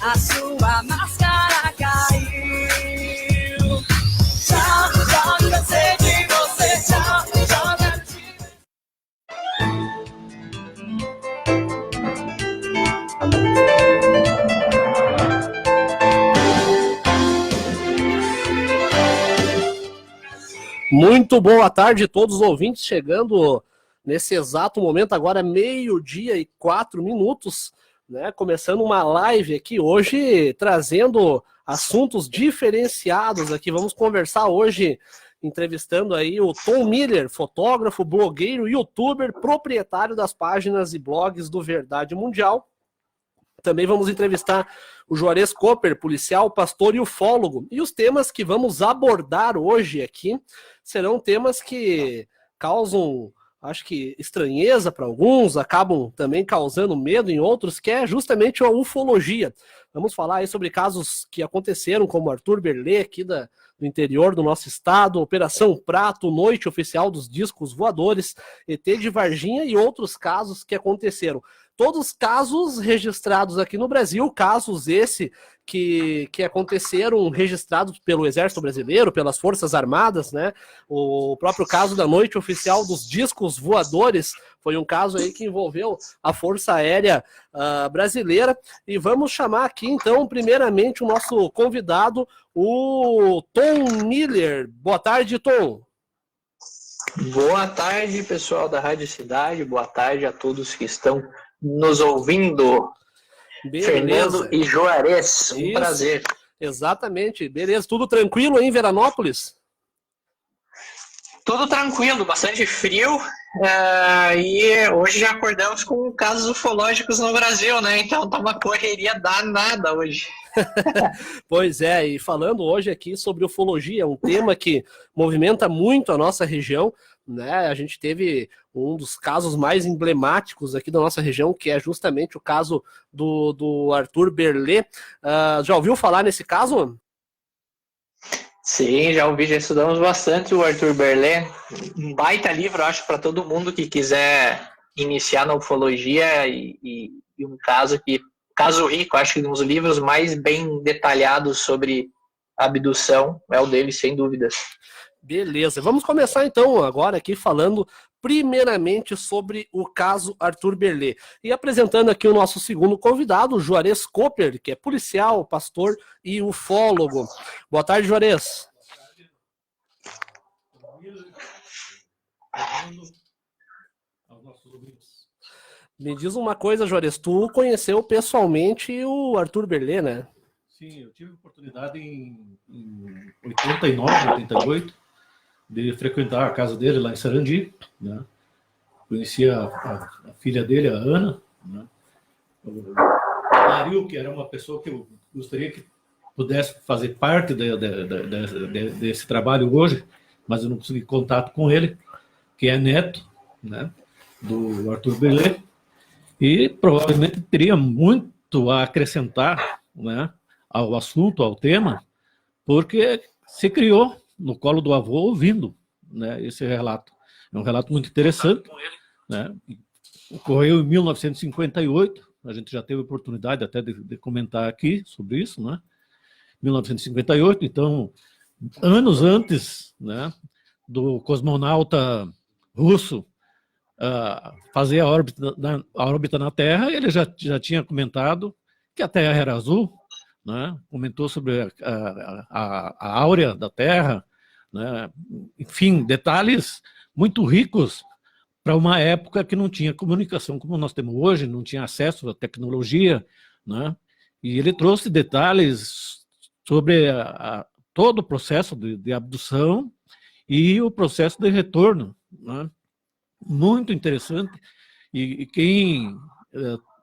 a sua máscara caiu. Tchau, tchau, cansei de você, tchau, tchau, Muito boa tarde a todos os ouvintes, chegando nesse exato momento, agora 12h04, né? Começando uma live aqui hoje, trazendo assuntos diferenciados aqui. Vamos conversar hoje, entrevistando aí o Tom Miller, fotógrafo, blogueiro, youtuber, proprietário das páginas e blogs do Verdade Mundial. Também vamos entrevistar o Juarez Cooper, policial, pastor e ufólogo. E os temas que vamos abordar hoje aqui serão temas que causam, acho que, estranheza para alguns, acabam também causando medo em outros, que é justamente a ufologia. Vamos falar aí sobre casos que aconteceram, como Arthur Berlé, aqui do interior do nosso estado, Operação Prato, Noite Oficial dos Discos Voadores, ET de Varginha e outros casos que aconteceram. Todos casos registrados aqui no Brasil, casos esse que aconteceram registrados pelo Exército Brasileiro, pelas Forças Armadas, né? O próprio caso da Noite Oficial dos Discos Voadores foi um caso aí que envolveu a Força Aérea Brasileira. E vamos chamar aqui, então, primeiramente, o nosso convidado, o Tom Miller. Boa tarde, Tom. Boa tarde, pessoal da Rádio Cidade. Boa tarde a todos que estão nos ouvindo. Beleza. Fernando e Juarez, um prazer. Exatamente, beleza. Tudo tranquilo aí em Veranópolis? Tudo tranquilo, bastante frio. E hoje já acordamos com casos ufológicos no Brasil, né? Então tá uma correria danada hoje. Pois é, e falando hoje aqui sobre ufologia, um tema que movimenta muito a nossa região, né? A gente teve um dos casos mais emblemáticos aqui da nossa região, que é justamente o caso do Arthur Berlé. Já ouviu falar nesse caso? Sim, já ouvi, já estudamos bastante o Arthur Berlé. Um baita livro, acho, para todo mundo que quiser iniciar na ufologia e um caso rico, acho que um dos livros mais bem detalhados sobre abdução é o dele, sem dúvidas. Beleza, vamos começar então agora aqui falando primeiramente sobre o caso Arthur Berlé. E apresentando aqui o nosso segundo convidado, o Juarez Cooper, que é policial, pastor e ufólogo. Boa tarde, Juarez. Me diz uma coisa, Juarez, tu conheceu pessoalmente o Arthur Berlé, né? Sim, eu tive a oportunidade em 89, 88, de frequentar a casa dele lá em Sarandi, né? Conheci a filha dele, a Ana, né? O Dario, que era uma pessoa que eu gostaria que pudesse fazer parte desse trabalho hoje, mas eu não consegui contato com ele, que é neto, né, do Arthur Berlé, e provavelmente teria muito a acrescentar, né, ao assunto, ao tema, porque se criou no colo do avô ouvindo, né, esse relato. É um relato muito interessante, né? Ocorreu em 1958, a gente já teve oportunidade até de comentar aqui sobre isso, né? 1958, então, anos antes, né, do cosmonauta russo fazer a órbita na Terra, ele já tinha comentado que a Terra era azul, né? Comentou sobre a áurea da Terra, né? Enfim, detalhes muito ricos para uma época que não tinha comunicação como nós temos hoje, não tinha acesso à tecnologia, né? E ele trouxe detalhes sobre todo o processo de abdução e o processo de retorno, né? Muito interessante. E quem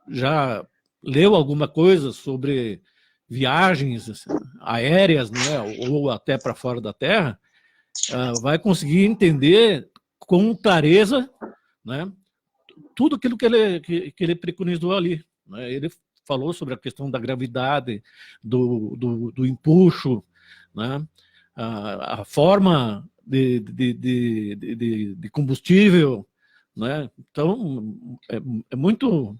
já leu alguma coisa sobre viagens aéreas, né, ou até para fora da Terra, vai conseguir entender com clareza, né, tudo aquilo que ele preconizou ali, né? Ele falou sobre a questão da gravidade, do empuxo, né, a forma de combustível, né? Então é muito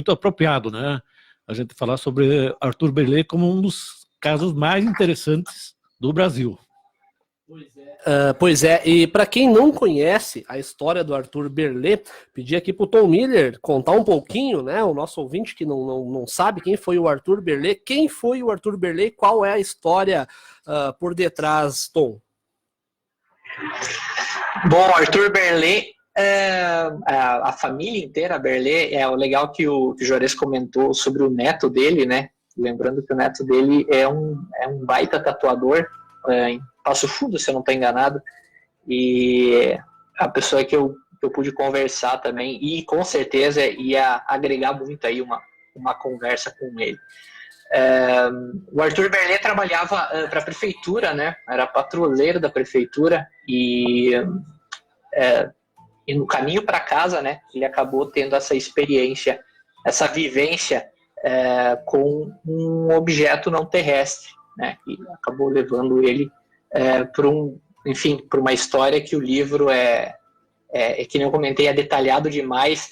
apropriado, né, a gente falar sobre Arthur Berlet como um dos casos mais interessantes do Brasil. Pois é, e para quem não conhece a história do Arthur Berlet, pedi aqui para o Tom Miller contar um pouquinho, né? O nosso ouvinte que não sabe quem foi o Arthur Berlet, quem foi o Arthur Berlet, qual é a história por detrás, Tom? Bom, Arthur Berlet, a família inteira, Berlet, o legal que o Juarez comentou sobre o neto dele, né? Lembrando que o neto dele é um baita tatuador, em Passo Fundo, se eu não estou enganado, e a pessoa que eu pude conversar também, e com certeza ia agregar muito aí uma conversa com ele. O Arthur Berlet trabalhava para a prefeitura, né? Era patrulheiro da prefeitura, e no caminho para casa, né, ele acabou tendo essa experiência, essa vivência com um objeto não terrestre, né, que acabou levando ele para uma história que o livro que nem eu comentei, é detalhado demais,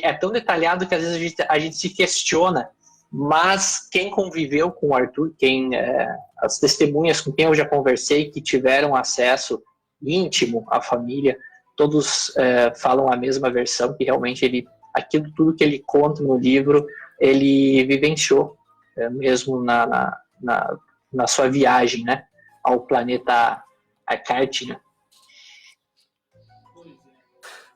é tão detalhado que às vezes a gente se questiona, mas quem conviveu com o Arthur, as testemunhas com quem eu já conversei, que tiveram acesso íntimo à família, todos falam a mesma versão, que realmente tudo que ele conta no livro, ele vivenciou mesmo na sua viagem, né, ao planeta Akarte, né?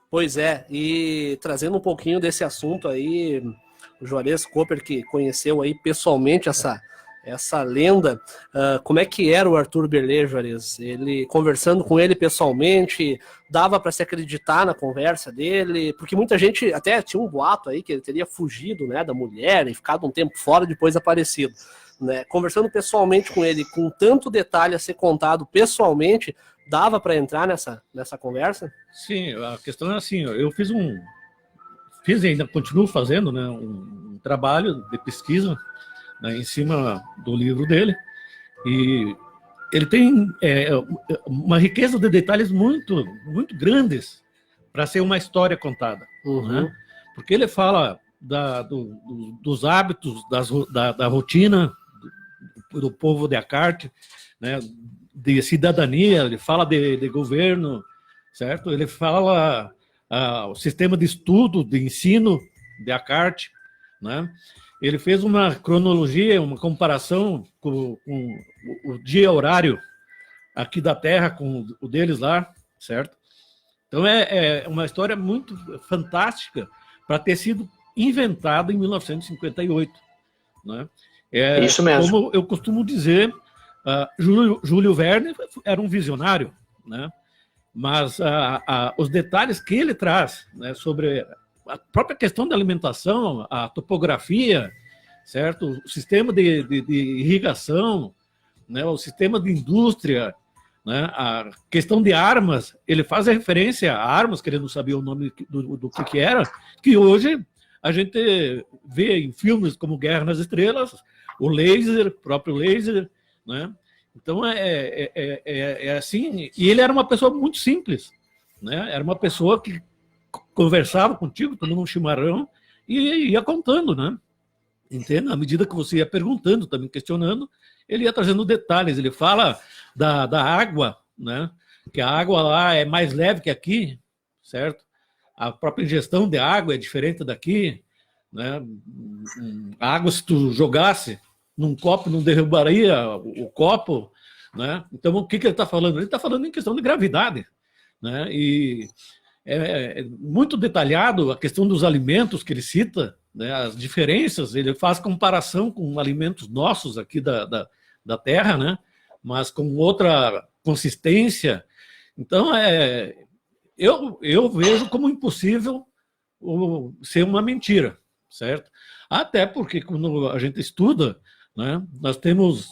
Pois é, e trazendo um pouquinho desse assunto aí, o Juarez Cooper, que conheceu aí pessoalmente essa lenda, como é que era o Arthur Berlet, Juarez? Ele, conversando com ele pessoalmente, dava para se acreditar na conversa dele? Porque muita gente, até tinha um boato aí que ele teria fugido, né, da mulher e ficado um tempo fora, depois aparecido. Né? Conversando pessoalmente com ele, com tanto detalhe a ser contado pessoalmente, dava para entrar nessa conversa? Sim, a questão é assim, eu fiz e ainda continuo fazendo, né, um trabalho de pesquisa, né, em cima do livro dele, e ele tem uma riqueza de detalhes muito, muito grandes para ser uma história contada. Uhum. Né? Porque ele fala dos hábitos, da rotina do povo de Akarte, né, de cidadania, ele fala de governo, certo? Ele fala o sistema de estudo, de ensino de Akarte, né? Ele fez uma cronologia, uma comparação com o dia horário aqui da Terra com o deles lá, certo? Então é uma história muito fantástica para ter sido inventada em 1958, né? Isso mesmo. Como eu costumo dizer, Júlio Verne era um visionário, né? Mas os detalhes que ele traz, né, sobre a própria questão da alimentação, a topografia, certo? O sistema de irrigação, né, o sistema de indústria, né, a questão de armas, ele faz a referência a armas, que ele não sabia o nome do que era, que hoje a gente vê em filmes como Guerra nas Estrelas, o próprio laser, né? Então é assim, e ele era uma pessoa muito simples, né? Era uma pessoa que conversava contigo, tomando um chimarrão e ia contando, né? Entende? À medida que você ia perguntando, também questionando, ele ia trazendo detalhes. Ele fala da água, né? Que a água lá é mais leve que aqui, certo? A própria ingestão de água é diferente daqui, né? A água, se tu jogasse num copo, não derrubaria o copo, né? Então, o que ele está falando? Ele está falando em questão de gravidade, né? E é muito detalhado a questão dos alimentos que ele cita, né? As diferenças, ele faz comparação com alimentos nossos aqui da terra, né? Mas com outra consistência. Então, eu vejo como impossível ser uma mentira, certo? Até porque quando a gente estuda, né, nós temos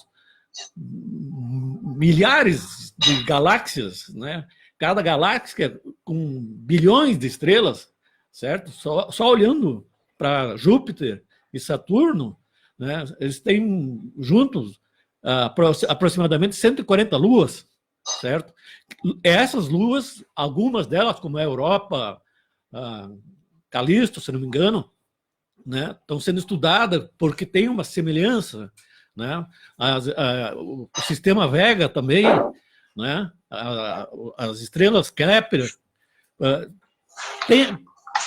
milhares de galáxias, né? Cada galáxia com bilhões de estrelas, certo? Só olhando para Júpiter e Saturno, né, eles têm juntos aproximadamente 140 luas, certo? Essas luas, algumas delas, como a Europa, Calisto, se não me engano, né, estão sendo estudadas porque tem uma semelhança, né? O sistema Vega também, né? As estrelas Kepler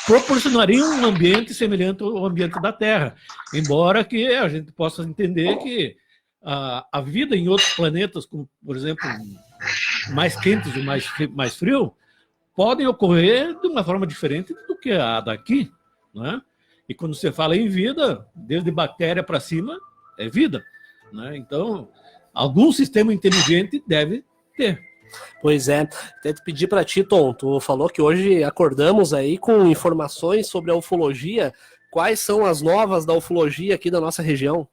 proporcionariam um ambiente semelhante ao ambiente da Terra, embora que a gente possa entender que a vida em outros planetas, como, por exemplo, mais quentes e mais frio, podem ocorrer de uma forma diferente do que a daqui, né? E quando você fala em vida, desde bactéria para cima, é vida, né? Então, algum sistema inteligente deve ter. Pois é, até te pedir para ti, Tom, tu falou que hoje acordamos aí com informações sobre a ufologia. Quais são as novas da ufologia aqui da nossa região?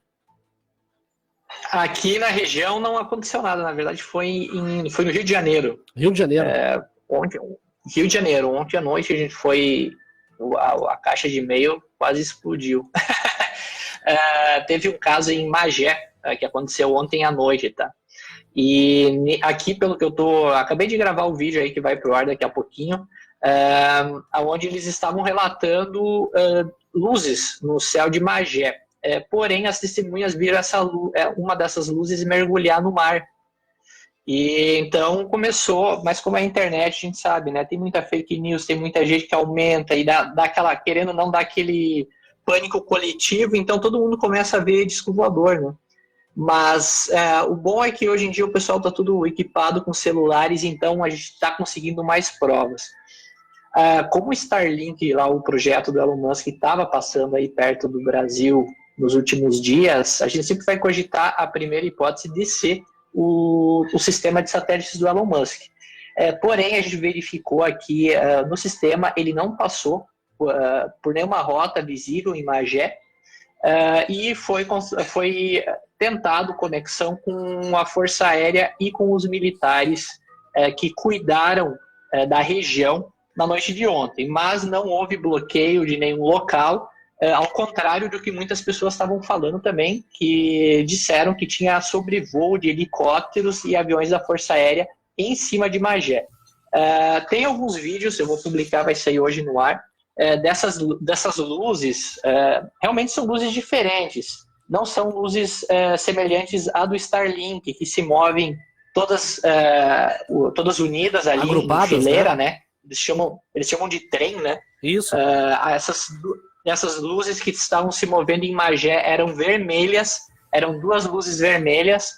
Aqui na região não aconteceu nada, na verdade foi no Rio de Janeiro. Rio de Janeiro. Rio de Janeiro, ontem à noite a gente foi, a caixa de e-mail quase explodiu. Teve um caso em Magé, que aconteceu ontem à noite, tá? E aqui, pelo que acabei de gravar o vídeo aí que vai pro ar daqui a pouquinho, onde eles estavam relatando luzes no céu de Magé. Porém, as testemunhas viram uma dessas luzes mergulhar no mar. E então começou, mas como é a internet, a gente sabe, né? Tem muita fake news, tem muita gente que aumenta e dá aquela, querendo não dar aquele pânico coletivo, então todo mundo começa a ver disco voador, né? Mas o bom é que hoje em dia o pessoal está tudo equipado com celulares, então a gente está conseguindo mais provas. Como o Starlink, lá o projeto do Elon Musk, estava passando aí perto do Brasil nos últimos dias, a gente sempre vai cogitar a primeira hipótese de ser o sistema de satélites do Elon Musk. Porém, a gente verificou aqui no sistema, ele não passou por nenhuma rota visível em Magé, e foi tentado conexão com a Força Aérea e com os militares que cuidaram da região na noite de ontem, mas não houve bloqueio de nenhum local, ao contrário do que muitas pessoas estavam falando também, que disseram que tinha sobrevoo de helicópteros e aviões da Força Aérea em cima de Magé. Tem alguns vídeos, eu vou publicar, vai sair hoje no ar, dessas luzes. Realmente são luzes diferentes, não são luzes semelhantes à do Starlink, que se movem todas unidas ali, agrupadas, em fileira, né? Eles chamam de trem, né? Isso. Essas luzes que estavam se movendo em Magé eram vermelhas, eram duas luzes vermelhas,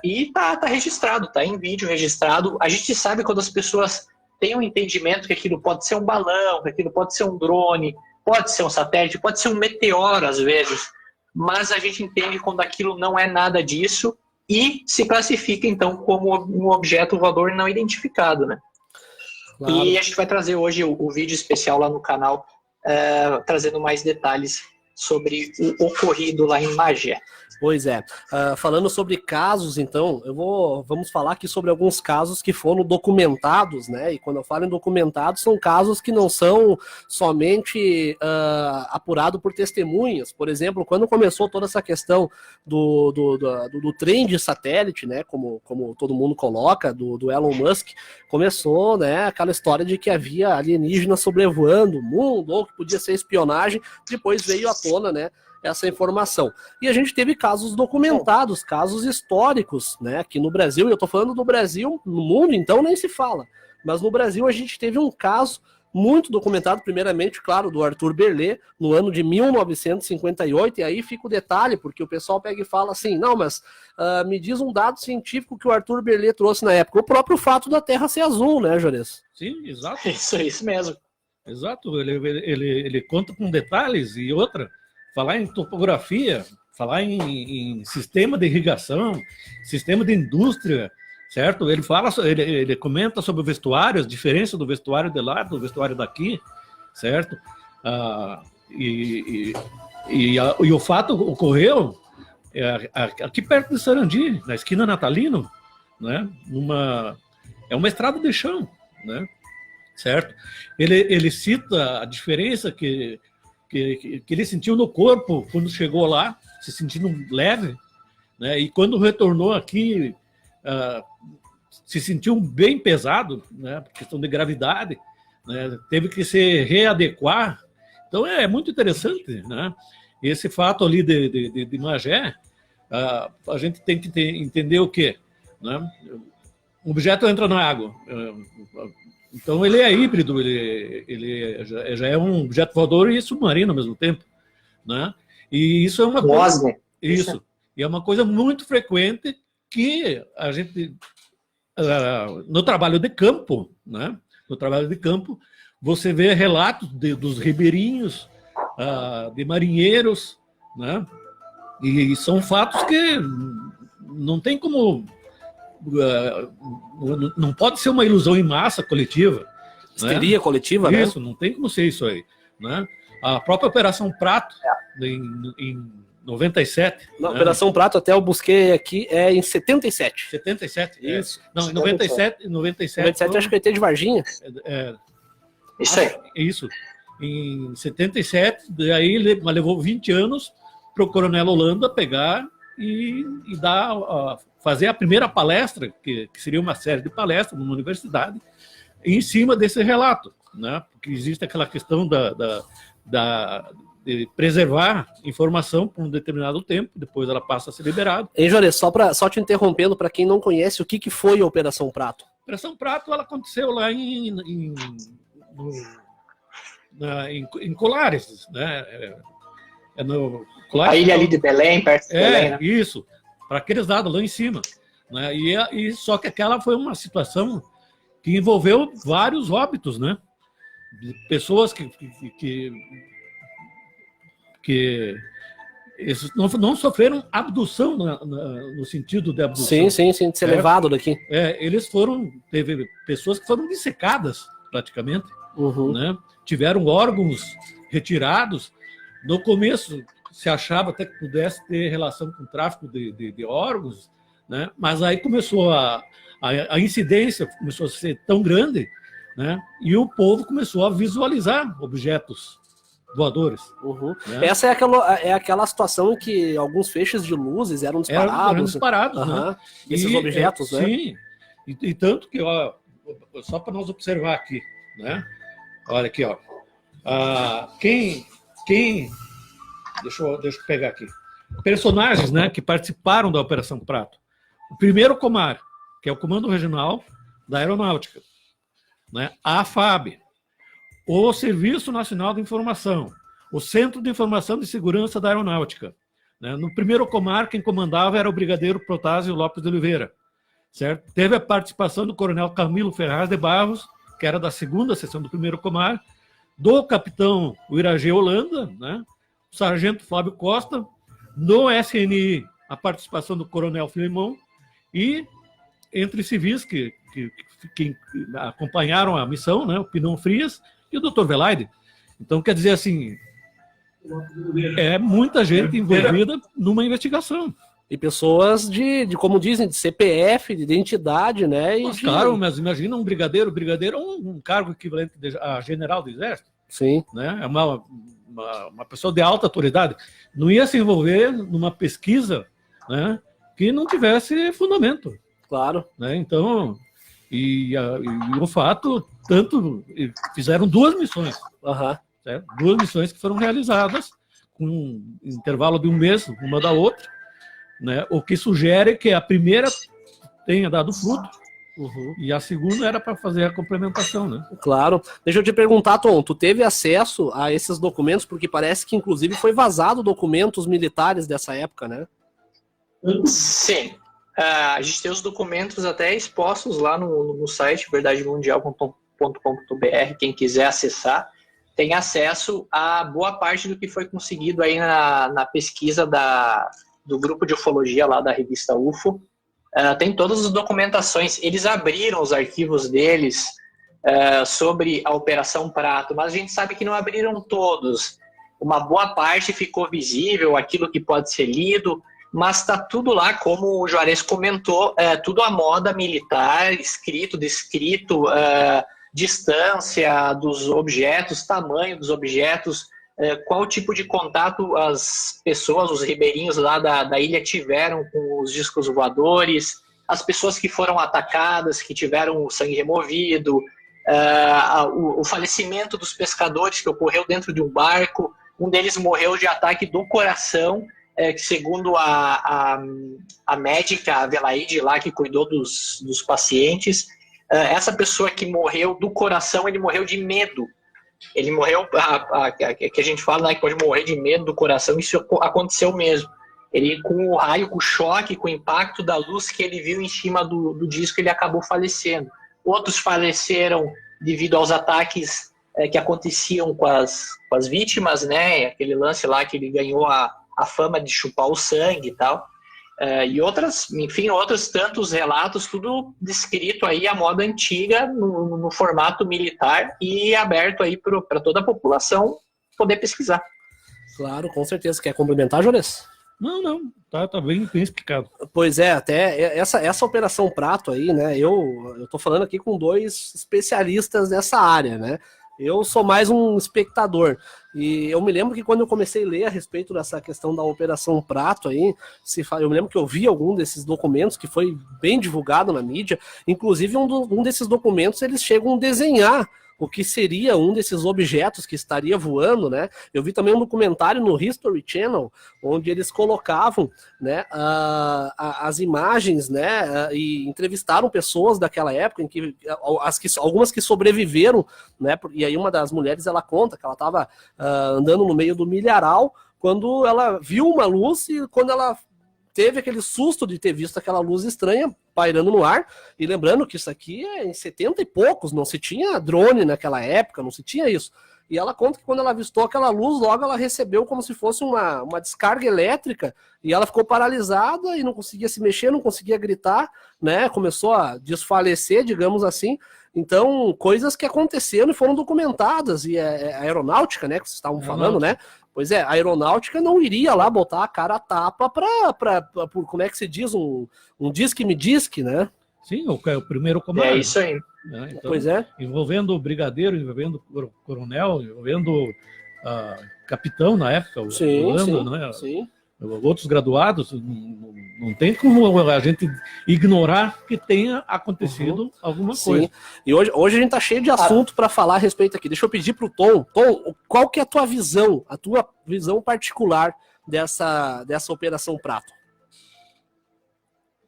e tá registrado, tá em vídeo registrado. A gente sabe quando as pessoas têm um entendimento que aquilo pode ser um balão, que aquilo pode ser um drone, pode ser um satélite, pode ser um meteoro às vezes, mas a gente entende quando aquilo não é nada disso e se classifica então como um objeto voador não identificado, né? Claro. E a gente vai trazer hoje o vídeo especial lá no canal, trazendo mais detalhes sobre o ocorrido lá em Magé. Pois é. Falando sobre casos, então, vamos falar aqui sobre alguns casos que foram documentados, né? E quando eu falo em documentados, são casos que não são somente apurados por testemunhas. Por exemplo, quando começou toda essa questão do trem de satélite, né? Como todo mundo coloca, do Elon Musk, começou, né, aquela história de que havia alienígenas sobrevoando o mundo, ou que podia ser espionagem. Depois veio à tona, né, essa informação. E a gente teve casos documentados, casos históricos, né, aqui no Brasil, e eu estou falando do Brasil, no mundo então nem se fala, mas no Brasil a gente teve um caso muito documentado, primeiramente, claro, do Arthur Berlet, no ano de 1958, e aí fica o detalhe, porque o pessoal pega e fala assim, não, mas me diz um dado científico que o Arthur Berlet trouxe na época, o próprio fato da Terra ser azul, né, Juarez? Sim, exato. Isso mesmo. Exato, ele conta com detalhes, e outra, falar em topografia, falar em sistema de irrigação, sistema de indústria, certo? Ele comenta sobre o vestuário, as diferenças do vestuário de lá, do vestuário daqui, certo? E o fato ocorreu aqui perto de Sarandi, na esquina Natalino, né? É uma estrada de chão, né? Certo? Ele cita a diferença que ele sentiu no corpo quando chegou lá, se sentindo leve, né? E quando retornou aqui, se sentiu bem pesado, né? Por questão de gravidade, né? Teve que se readequar Então é muito interessante, né? Esse fato ali de Magé, a gente tem que entender o quê? Né? O objeto entra na água, então ele é híbrido, ele já é um objeto voador e submarino ao mesmo tempo, né? E isso é uma coisa, isso, e é uma coisa muito frequente que a gente no trabalho de campo, né? No trabalho de campo, você vê relatos dos ribeirinhos, de marinheiros, né? E são fatos que não tem como, não pode ser uma ilusão em massa coletiva. Histeria, né? Coletiva, né? Isso, não tem como ser isso aí, né? A própria Operação Prato, em 97. Não, né? Operação Prato, até eu busquei aqui, é em 77. 77? Isso. Não, em 97. 97 acho que é ET de Varginha. Isso aí. Isso. Em 77, daí levou 20 anos para o Coronel Holanda pegar e fazer a primeira palestra, que seria uma série de palestras numa universidade, em cima desse relato, né? Porque existe aquela questão de preservar informação por um determinado tempo, depois ela passa a ser liberada. Hein, Jorê, só te interrompendo, para quem não conhece, o que foi a Operação Prato? A Operação Prato, ela aconteceu lá em Colares, né? No Colares, a ilha ali de Belém, perto de Belém, né? Isso, para aqueles lados lá em cima, né? E só que aquela foi uma situação que envolveu vários óbitos, né? De pessoas que não sofreram abdução no sentido de abdução. Sim, de ser levado daqui. Teve pessoas que foram dissecadas, praticamente, uhum. Né? Tiveram órgãos retirados. No começo se achava até que pudesse ter relação com o tráfico de órgãos, né? Mas aí começou a incidência começou a ser tão grande, né? E o povo começou a visualizar objetos voadores. Uhum. Né? Essa é aquela situação em que alguns feixes de luzes eram disparados. Eram disparados, uhum. Né? Esses objetos, né? Sim, e tanto que, ó, só para nós observar aqui, né? Olha aqui, ó. Deixa eu pegar aqui. Personagens, né, que participaram da Operação Prato. O primeiro comar, que é o Comando Regional da Aeronáutica, né? A AFAB, o Serviço Nacional de Informação, o Centro de Informação e Segurança da Aeronáutica. Né? No primeiro comar, quem comandava era o Brigadeiro Protásio Lopes de Oliveira. Certo? Teve a participação do Coronel Camilo Ferraz de Barros, que era da segunda seção do primeiro comar, do capitão Iragê Holanda, né? O sargento Flávio Costa, no SNI, a participação do Coronel Filemão, e entre civis que acompanharam a missão, né? O Pinão Frias e o Dr. Velaide. Então, quer dizer assim, é muita gente envolvida numa investigação. E pessoas como dizem, de CPF, de identidade, né? Mas, claro, mas imagina um brigadeiro. O brigadeiro é um cargo equivalente a general do Exército. Sim. Né? É uma pessoa de alta autoridade. Não ia se envolver numa pesquisa, né, que não tivesse fundamento. Claro. Né? Então, e o fato, fizeram 2 missões. Uhum. Certo? 2 missões que foram realizadas com um intervalo de 1 mês, uma da outra. Né? O que sugere que a primeira tenha dado fruto, uhum, e a segunda era para fazer a complementação, né? Claro. Deixa eu te perguntar, Tom, tu teve acesso a esses documentos, porque parece que inclusive foi vazado documentos militares dessa época, né? Sim. A gente tem os documentos até expostos lá no site verdademundial.com.br, quem quiser acessar tem acesso a boa parte do que foi conseguido aí na pesquisa do grupo de ufologia lá da revista UFO. Tem todas as documentações. Eles abriram os arquivos deles sobre a Operação Prato, mas a gente sabe que não abriram todos. Uma boa parte ficou visível, aquilo que pode ser lido, mas está tudo lá, como o Juarez comentou, tudo à moda militar, escrito, descrito, distância dos objetos, tamanho dos objetos, qual tipo de contato as pessoas, os ribeirinhos lá da ilha tiveram com os discos voadores, as pessoas que foram atacadas, que tiveram o sangue removido, o falecimento dos pescadores que ocorreu dentro de um barco. Um deles morreu de ataque do coração, que segundo a médica Adelaide lá, que cuidou dos pacientes, essa pessoa que morreu do coração, ele morreu de medo. Ele morreu, que a gente fala, né, que pode morrer de medo do coração, isso aconteceu mesmo. Ele, com o raio, com o choque, com o impacto da luz que ele viu em cima do disco, ele acabou falecendo. Outros faleceram devido aos ataques que aconteciam com as vítimas, né? Aquele lance lá que ele ganhou a fama de chupar o sangue e tal. E outros tantos relatos, tudo descrito aí à moda antiga, no formato militar e aberto aí para toda a população poder pesquisar. Claro, com certeza. Quer complementar, Jores? Não, tá bem explicado. Pois é, até essa Operação Prato aí, né? Eu tô falando aqui com 2 especialistas dessa área, né? Eu sou mais um espectador. E eu me lembro que quando eu comecei a ler a respeito dessa questão da Operação Prato aí, eu me lembro que eu vi algum desses documentos que foi bem divulgado na mídia. Inclusive, um desses documentos eles chegam a desenhar o que seria um desses objetos que estaria voando, né? Eu vi também um documentário no History Channel, onde eles colocavam, né, as imagens, né, e entrevistaram pessoas daquela época, em que algumas que sobreviveram, né? E aí uma das mulheres, ela conta que ela estava andando no meio do milharal, quando ela viu uma luz e quando ela teve aquele susto de ter visto aquela luz estranha pairando no ar, e lembrando que isso aqui é em 70 e poucos, não se tinha drone naquela época, não se tinha isso. E ela conta que quando ela avistou aquela luz, logo ela recebeu como se fosse uma descarga elétrica, e ela ficou paralisada e não conseguia se mexer, não conseguia gritar, né? Começou a desfalecer, digamos assim. Então, coisas que aconteceram e foram documentadas, e a aeronáutica, né, que vocês estavam falando, né? Pois é, a aeronáutica não iria lá botar a cara a tapa por como é que se diz, um disque-me-disque, né? Sim, o primeiro comando. É isso aí. Então, Pois é. Envolvendo o brigadeiro, envolvendo o coronel, envolvendo capitão na época, o Orlando, né? Sim. Outros graduados, não tem como a gente ignorar que tenha acontecido alguma coisa. Sim. E hoje a gente tá cheio de assunto para falar a respeito aqui. Deixa eu pedir pro Tom. Tom, qual que é a tua visão particular dessa Operação Prato?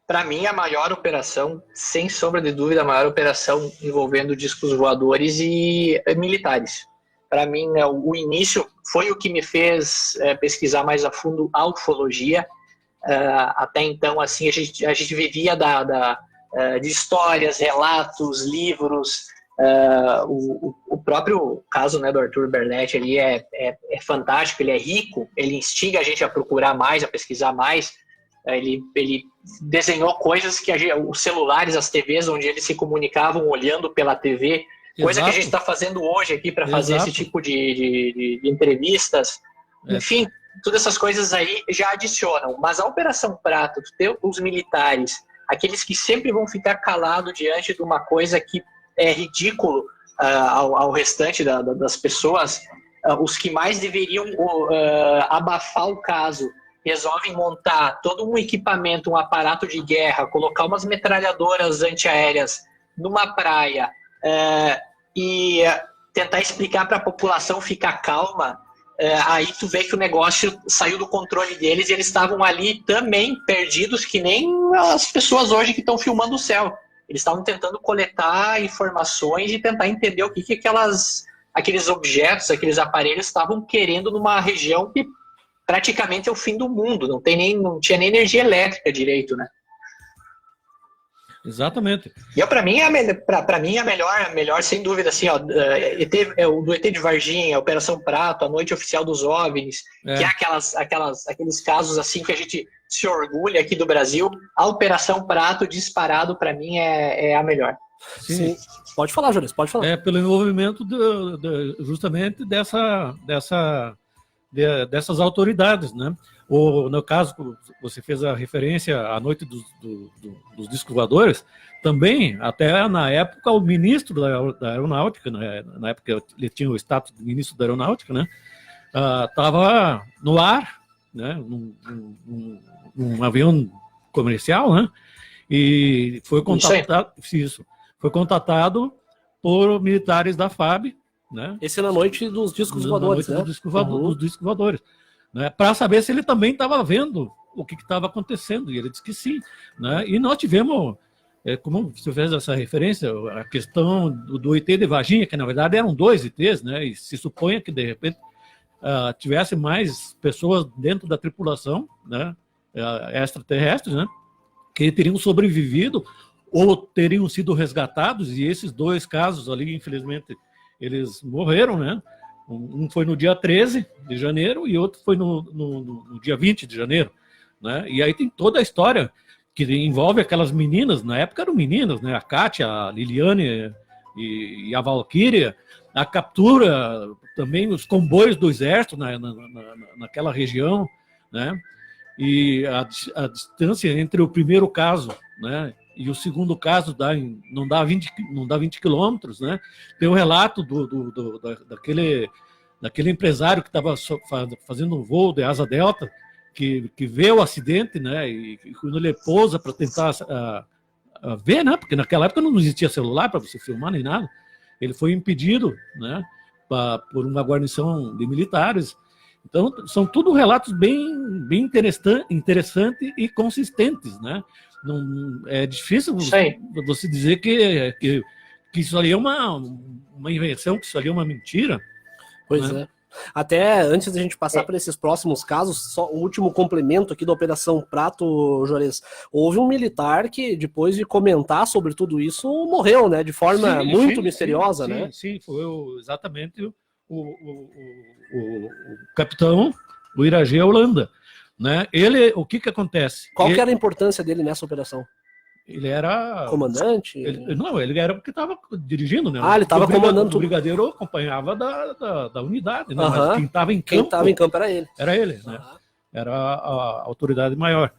Para mim, a maior operação, sem sombra de dúvida, a maior operação envolvendo discos voadores e militares. Para mim, o início foi o que me fez pesquisar mais a fundo a ufologia. Até então, assim, a gente vivia de histórias, relatos, livros. O próprio caso, né, do Arthur Berletti ali é fantástico, ele é rico, ele instiga a gente a procurar mais, a pesquisar mais. Ele desenhou coisas que os celulares, as TVs, onde eles se comunicavam olhando pela TV, coisa que a gente está fazendo hoje aqui para fazer esse tipo de entrevistas. Enfim, todas essas coisas aí já adicionam. Mas a Operação Prato, ter os militares, aqueles que sempre vão ficar calados diante de uma coisa que é ridículo ao restante das pessoas, os que mais deveriam abafar o caso, resolvem montar todo um equipamento, um aparato de guerra, colocar umas metralhadoras antiaéreas numa praia e tentar explicar para a população ficar calma. Aí tu vê que o negócio saiu do controle deles e eles estavam ali também perdidos, que nem as pessoas hoje que estão filmando o céu. Eles estavam tentando coletar informações e tentar entender o que aqueles objetos, aqueles aparelhos estavam querendo numa região que praticamente é o fim do mundo, não tinha nem energia elétrica direito, né? Exatamente. E para mim, a melhor, sem dúvida, assim, ó, o do ET de Varginha, a Operação Prato, a Noite Oficial dos OVNIs, que é aqueles casos assim que a gente se orgulha aqui do Brasil. A Operação Prato, disparado, para mim, é a melhor. Sim. Pode falar, Júlio, pode falar. Pelo envolvimento justamente dessas autoridades, né? No caso, você fez a referência à Noite dos Discos Voadores, também, até na época, o ministro da Aeronáutica, né, na época ele tinha o status de ministro da Aeronáutica, né, estava no ar, né, num avião comercial, né, e foi contatado por militares da FAB, né? Esse na noite dos discos Na voadores, noite né? dos discos voadores, né? Para saber se ele também estava vendo o que estava acontecendo, e ele disse que sim, né? E nós tivemos, como você fez essa referência, a questão do ET de Varginha, que na verdade eram 2 ETs, né? E se suponha que de repente tivesse mais pessoas dentro da tripulação, né? Extraterrestres, né? Que teriam sobrevivido ou teriam sido resgatados, e esses 2 casos ali, infelizmente, eles morreram, né? Um foi no dia 13 de janeiro e outro foi no dia 20 de janeiro, né? E aí tem toda a história que envolve aquelas meninas, na época eram meninas, né? A Kátia, a Liliane e a Valquíria, a captura, também os comboios do exército naquela região, né? E a distância entre o primeiro caso, né, e o segundo caso não dá 20 quilômetros, né? Tem o relato daquele empresário que estava fazendo um voo de asa delta, que vê o acidente, né? E quando ele pousa para tentar ver, né? Porque naquela época não existia celular para você filmar nem nada. Ele foi impedido, né? Por uma guarnição de militares. Então, são tudo relatos bem interessantes e consistentes, né? Não, é difícil você dizer que isso ali é uma invenção, que isso ali é uma mentira. Pois né? é. Até antes da gente passar por esses próximos casos, só o último complemento aqui da Operação Prato, Juarez. Houve um militar que, depois de comentar sobre tudo isso, morreu, né? De forma muito misteriosa, né? Sim, foi exatamente o capitão, o Iragê Holanda, né? O que acontece? Qual que era a importância dele nessa operação? Ele era... Comandante? Ele era porque estava dirigindo, né? Ele estava comandando tudo. O brigadeiro acompanhava da unidade, né? Mas quem estava em campo era ele. Era ele, né? Era a autoridade maior.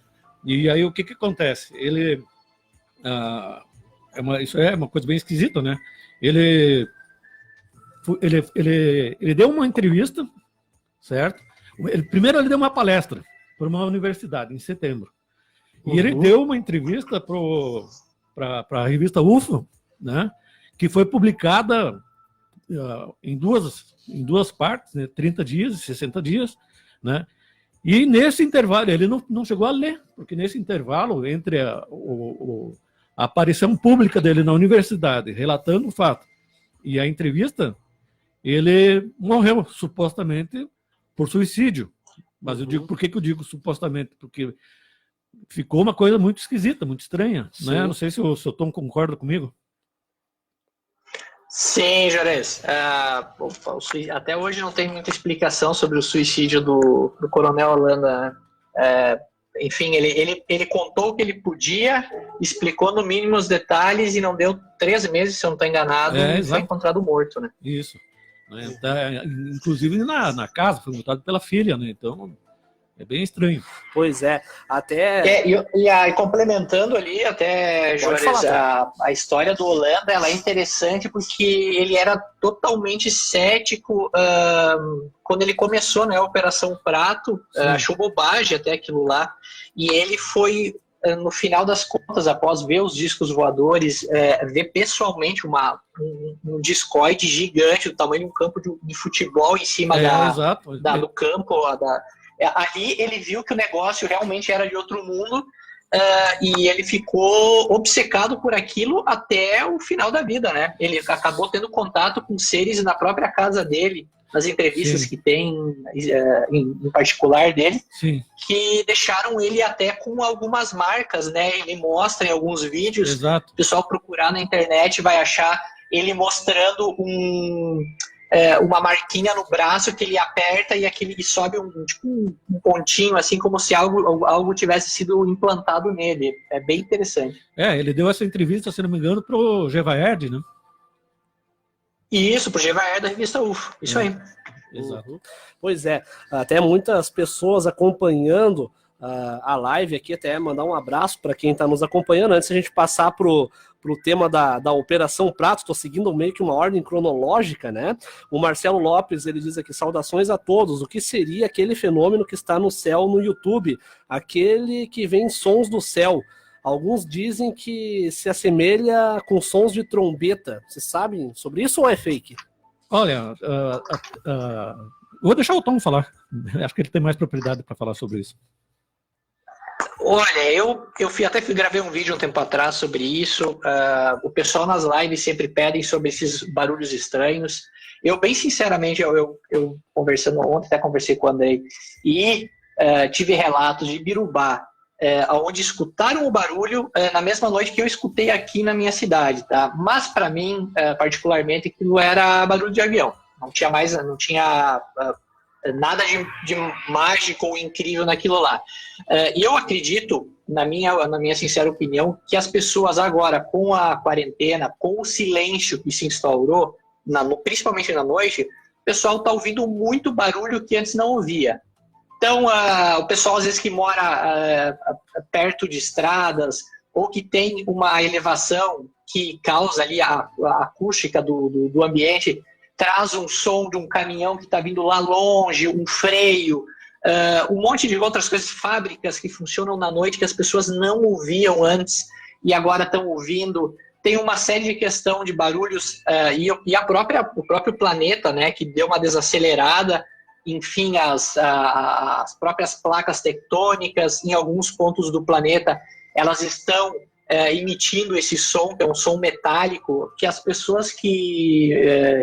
E aí o que acontece? Ele... isso é uma coisa bem esquisita, né? Ele deu uma entrevista, certo? Primeiro ele deu uma palestra para uma universidade, em setembro. E ele deu uma entrevista para a revista UFO, né? Que foi publicada em duas partes, né? 30 dias e 60 dias, né? E nesse intervalo, ele não chegou a ler, porque nesse intervalo, entre a aparição pública dele na universidade, relatando o fato, e a entrevista, ele morreu, supostamente, por suicídio. Mas eu digo, por que eu digo supostamente? Porque ficou uma coisa muito esquisita, muito estranha, né? Não sei se o seu Tom concorda comigo. Sim, Juarez. Até hoje não tem muita explicação sobre o suicídio do Coronel Holanda. Enfim, ele contou o que ele podia, explicou no mínimo os detalhes e não deu 3 meses, se eu não estou enganado, e foi encontrado morto, né? Isso. Inclusive na casa, foi multado pela filha, né? Então é bem estranho. Pois é, até... E complementando ali, até, Juarez, a história do Holanda, ela é interessante porque ele era totalmente cético quando ele começou, né, a Operação Prato, achou bobagem até aquilo lá, e ele foi, no final das contas, após ver os discos voadores, ver pessoalmente um discoide gigante do tamanho de um campo de futebol em cima do campo, ali ele viu que o negócio realmente era de outro mundo, e ele ficou obcecado por aquilo até o final da vida, né? Ele acabou tendo contato com seres na própria casa dele, nas entrevistas que tem, em particular dele, que deixaram ele até com algumas marcas, né? Ele mostra em alguns vídeos, o pessoal procurar na internet vai achar ele mostrando uma marquinha no braço que ele aperta e sobe um pontinho, assim, como se algo tivesse sido implantado nele. É bem interessante. Ele deu essa entrevista, se não me engano, pro Gevaerd, né? Isso, pro Gevaerd da revista UFO. Isso aí. Exato. Pois é, até muitas pessoas acompanhando a live aqui, até mandar um abraço para quem está nos acompanhando. Antes de a gente passar pro tema da Operação Prato, estou seguindo meio que uma ordem cronológica, né? O Marcelo Lopes, ele diz aqui: saudações a todos, o que seria aquele fenômeno que está no céu no YouTube, aquele que vem sons do céu? alguns dizem que se assemelha com sons de trombeta. Vocês sabem sobre isso ou é fake? Olha, vou deixar o Tom falar. Acho que ele tem mais propriedade para falar sobre isso. Olha, eu gravei um vídeo um tempo atrás sobre isso. O pessoal nas lives sempre pedem sobre esses barulhos estranhos. Eu, bem sinceramente, eu conversando ontem, até conversei com o Andrei, e tive relatos de Birubá, onde escutaram o barulho na mesma noite que eu escutei aqui na minha cidade, tá? Mas para mim, particularmente, aquilo era barulho de avião. Não tinha nada de mágico ou incrível naquilo lá. E eu acredito, na minha sincera opinião, que as pessoas agora, com a quarentena, com o silêncio que se instaurou, principalmente na noite, o pessoal está ouvindo muito barulho que antes não ouvia. Então, o pessoal, às vezes, que mora perto de estradas ou que tem uma elevação que causa ali a acústica do ambiente, traz um som de um caminhão que está vindo lá longe, um freio, um monte de outras coisas, fábricas que funcionam na noite que as pessoas não ouviam antes e agora estão ouvindo. Tem uma série de questão de barulhos e o próprio planeta, né, que deu uma desacelerada. Enfim, as próprias placas tectônicas em alguns pontos do planeta, elas estão emitindo esse som, que é um som metálico, que as pessoas que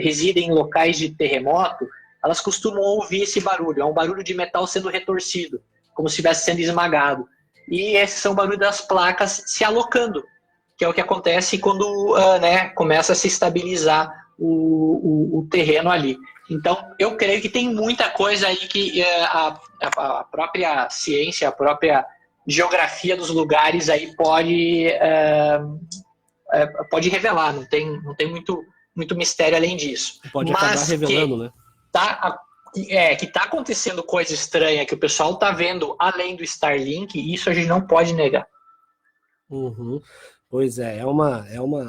residem em locais de terremoto, elas costumam ouvir esse barulho. É um barulho de metal sendo retorcido, como se estivesse sendo esmagado. E esses são barulhos das placas se alocando, que é o que acontece quando começa a se estabilizar o terreno ali. Então, eu creio que tem muita coisa aí que a própria ciência, a própria geografia dos lugares aí pode revelar, não tem muito mistério além disso. Pode acabar revelando, né? Que tá acontecendo coisa estranha, que o pessoal tá vendo além do Starlink, isso a gente não pode negar. Uhum. Pois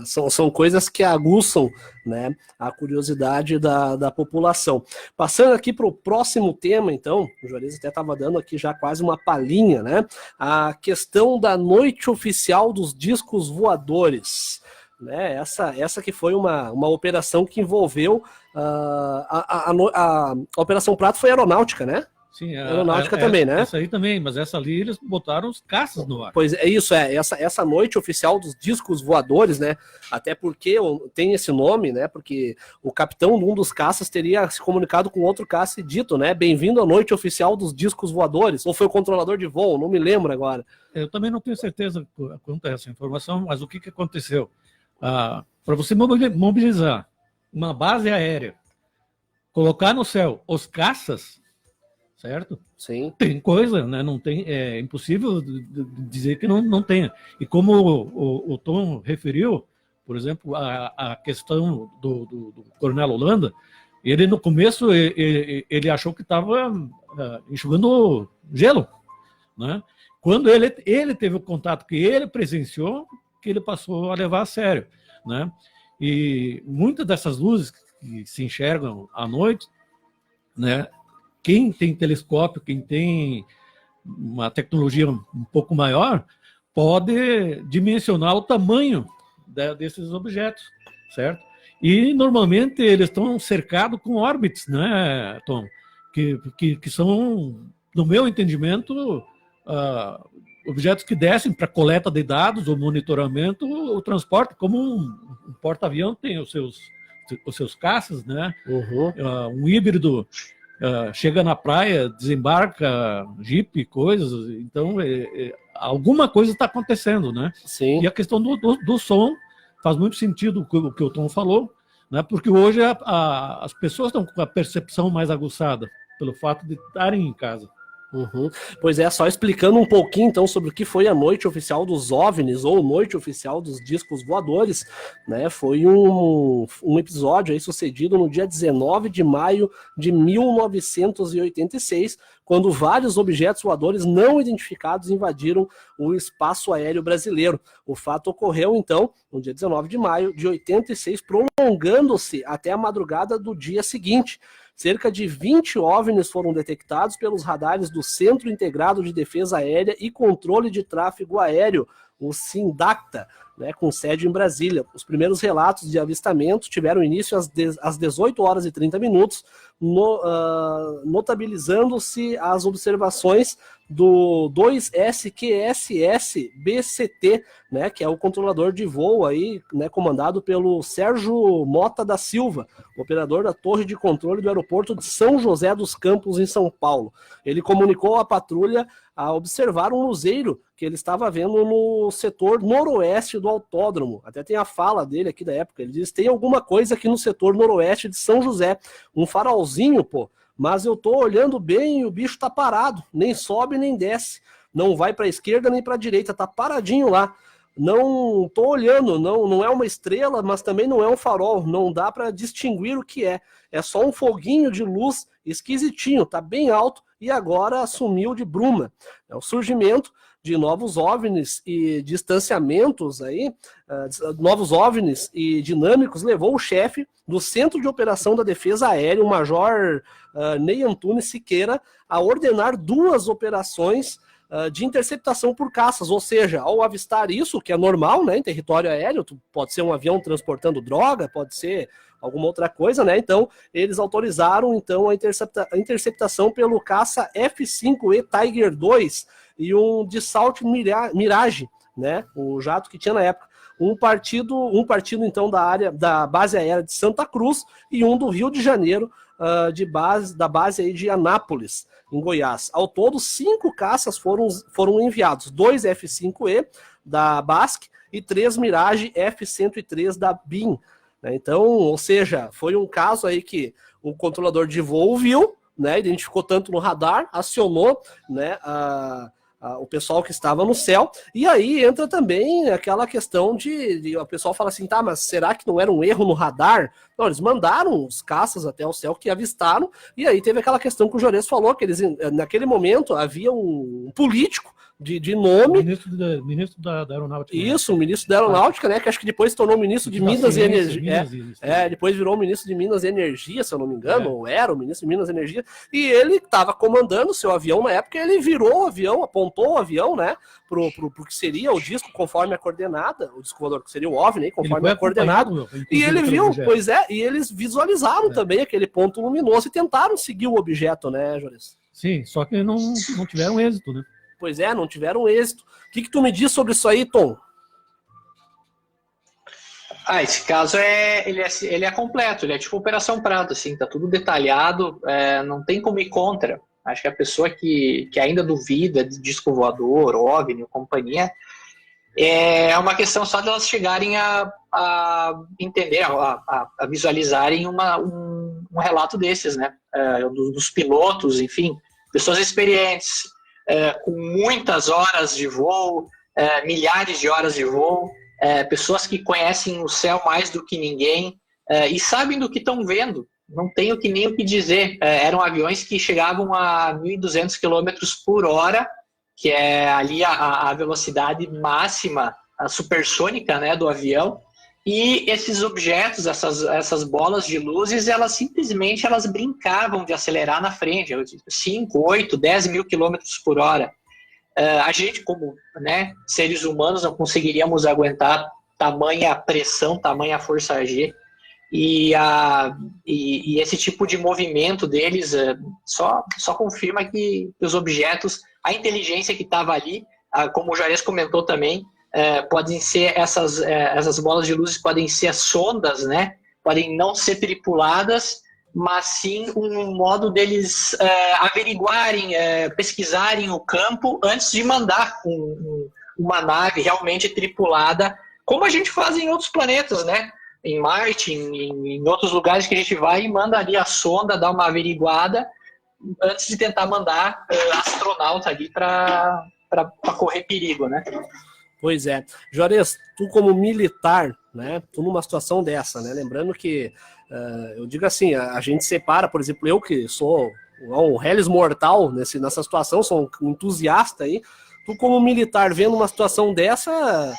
são coisas que aguçam, né, a curiosidade da população. Passando aqui para o próximo tema, então, o Juarez até estava dando aqui já quase uma palhinha, né, a questão da noite oficial dos discos voadores, né, essa que foi uma operação que envolveu a Operação Prato foi aeronáutica, né? Sim, aeronáutica também, né? Essa aí também, mas essa ali eles botaram os caças no ar. Pois é, isso essa noite oficial dos discos voadores, né? Até porque tem esse nome, né? Porque o capitão de um dos caças teria se comunicado com outro caça e dito, né? Bem-vindo à noite oficial dos discos voadores. Ou foi o controlador de voo, não me lembro agora. Eu também não tenho certeza quanto a essa informação, mas o que aconteceu? Para você mobilizar uma base aérea, colocar no céu os caças, certo? Sim. Tem coisa, né? Não tem, é impossível dizer que não tenha. E como o Tom referiu, por exemplo, a questão do Coronel Holanda, ele no começo ele achou que estava enxugando gelo, né? Quando ele teve o contato que ele presenciou, que ele passou a levar a sério, né? E muitas dessas luzes que se enxergam à noite, né? Quem tem telescópio, quem tem uma tecnologia um pouco maior, pode dimensionar o tamanho desses objetos, certo? E normalmente eles estão cercados com órbitas, né, Tom? Que são, no meu entendimento, objetos que descem para coleta de dados, o monitoramento, o transporte, como um porta-avião tem os seus caças, né? Uhum. Um híbrido chega na praia, desembarca, jipe, coisas, então alguma coisa está acontecendo, né? Sim. E a questão do som faz muito sentido o que o Tom falou, né? Porque hoje as pessoas estão com a percepção mais aguçada pelo fato de estarem em casa. Uhum. Pois é, só explicando um pouquinho então sobre o que foi a noite oficial dos OVNIs ou noite oficial dos discos voadores, né? Foi um episódio aí sucedido no dia 19 de maio de 1986, quando vários objetos voadores não identificados invadiram o espaço aéreo brasileiro. O fato ocorreu então no dia 19 de maio de 86, prolongando-se até a madrugada do dia seguinte. Cerca de 20 OVNIs foram detectados pelos radares do Centro Integrado de Defesa Aérea e Controle de Tráfego Aéreo, o Sindacta, né, com sede em Brasília. Os primeiros relatos de avistamento tiveram início às 18 horas e 30 minutos, notabilizando-se as observações do 2SQSS-BCT, né, que é o controlador de voo aí, né, comandado pelo Sérgio Mota da Silva, operador da torre de controle do aeroporto de São José dos Campos, em São Paulo. Ele comunicou à patrulha a observar um luzeiro que ele estava vendo no setor noroeste do autódromo. Até tem a fala dele aqui da época. Ele diz: tem alguma coisa aqui no setor noroeste de São José, um farolzinho, pô, mas eu tô olhando bem e o bicho tá parado, nem sobe nem desce, não vai para a esquerda nem para a direita, tá paradinho lá. Não tô olhando, não é uma estrela, mas também não é um farol, não dá para distinguir o que é. É só um foguinho de luz esquisitinho, tá bem alto e agora sumiu de bruma. É o surgimento de novos OVNIs e distanciamentos aí, novos OVNIs e dinâmicos, levou o chefe do Centro de Operação da Defesa Aérea, o Major Ney Antunes Siqueira, a ordenar 2 operações de interceptação por caças, ou seja, ao avistar isso, que é normal, né, em território aéreo, pode ser um avião transportando droga, pode ser alguma outra coisa, né, então eles autorizaram então a interceptação pelo caça F-5E Tiger II e um Dassault Mirage, né, o jato que tinha na época, um partido então da base aérea de Santa Cruz e um do Rio de Janeiro, da base aí de Anápolis, em Goiás. Ao todo, 5 caças foram enviados, 2 F-5E da BASC e 3 Mirage F-103 da BIM. Então, ou seja, foi um caso aí que o controlador de voo viu, né, identificou tanto no radar, acionou, né, o pessoal que estava no céu, e aí entra também aquela questão de o pessoal fala assim, tá, mas será que não era um erro no radar? Não, eles mandaram os caças até o céu que avistaram, e aí teve aquela questão que o Juarez falou, que eles, naquele momento, havia um político de nome. Ministro da Aeronáutica. Isso, o ministro da Aeronáutica, né? Que acho que depois se tornou ministro de Minas e Energia. Depois virou ministro de Minas e Energia, se eu não me engano, ou era o ministro de Minas e Energia. E ele estava comandando o seu avião na época, ele virou o avião, apontou o avião, né? Pro que seria o disco conforme a coordenada, o disco voador que seria o OVNI, conforme a coordenada. E ele viu, pois é, e eles visualizaram também aquele ponto luminoso e tentaram seguir o objeto, né, Juarez? Sim, só que não tiveram êxito, né? Pois é, não tiveram êxito. O que tu me diz sobre isso aí, Tom? Esse caso ele é completo, ele é tipo Operação Prato, assim, tá tudo detalhado, não tem como ir contra. Acho que a pessoa que ainda duvida de disco voador, OVNI, companhia, é uma questão só de elas chegarem a entender, a visualizarem um relato desses, né? Dos pilotos, enfim, pessoas experientes, com muitas horas de voo, milhares de horas de voo, pessoas que conhecem o céu mais do que ninguém e sabem do que estão vendo. Não tenho nem o que dizer. Eram aviões que chegavam a 1.200 km por hora, que é ali a velocidade máxima, a supersônica, né, do avião. E esses objetos, essas bolas de luzes, elas simplesmente brincavam de acelerar na frente, 5, 8, 10 mil quilômetros por hora. A gente, como, né, seres humanos, não conseguiríamos aguentar tamanha pressão, tamanha força G. E esse tipo de movimento deles só confirma que os objetos, a inteligência que estava ali, como o Juarez comentou também, podem ser essas bolas de luzes, podem ser sondas, né? Podem não ser tripuladas, mas sim um modo deles averiguarem, pesquisarem o campo antes de mandar uma nave realmente tripulada, como a gente faz em outros planetas, né? Em Marte, em outros lugares que a gente vai e manda ali a sonda, dá uma averiguada, antes de tentar mandar astronauta ali para correr perigo, né? Pois é. Juarez, tu como militar, né, tu numa situação dessa, né, lembrando que, eu digo assim, a gente separa, por exemplo, eu que sou um Hellis mortal nessa situação, sou um entusiasta aí, tu como militar vendo uma situação dessa,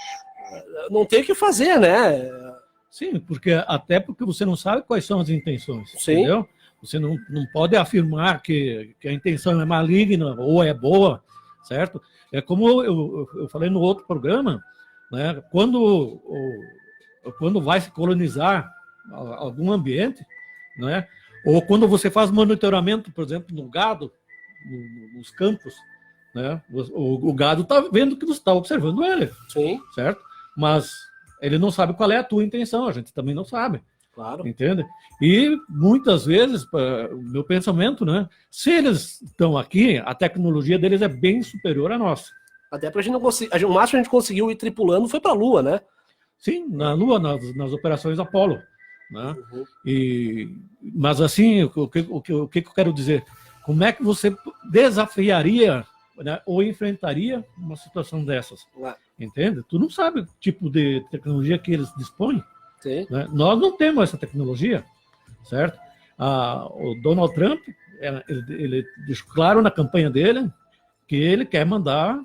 não tem o que fazer, né? Sim, até porque você não sabe quais são as intenções, sim, entendeu? Você não pode afirmar que a intenção é maligna ou é boa, certo? É como eu falei no outro programa, né? Quando vai se colonizar algum ambiente, né? Ou quando você faz monitoramento, por exemplo, no gado, nos campos, né? O gado está vendo que você está observando ele, Sim, certo? Mas ele não sabe qual é a tua intenção, a gente também não sabe, claro. entende? E muitas vezes, o meu pensamento, né? Se eles estão aqui, a tecnologia deles é bem superior à nossa. Até pra gente não conseguir. O máximo que a gente conseguiu ir tripulando foi pra Lua, né? Sim, na Lua, nas operações Apollo, né? Uhum. Mas assim, o que eu quero dizer? Como é que você desafiaria, né, ou enfrentaria uma situação dessas? Ué, Entende? Tu não sabe o tipo de tecnologia que eles dispõem. sim. Né? Nós não temos essa tecnologia, certo? O Donald Trump, ele deixou claro na campanha dele que ele quer mandar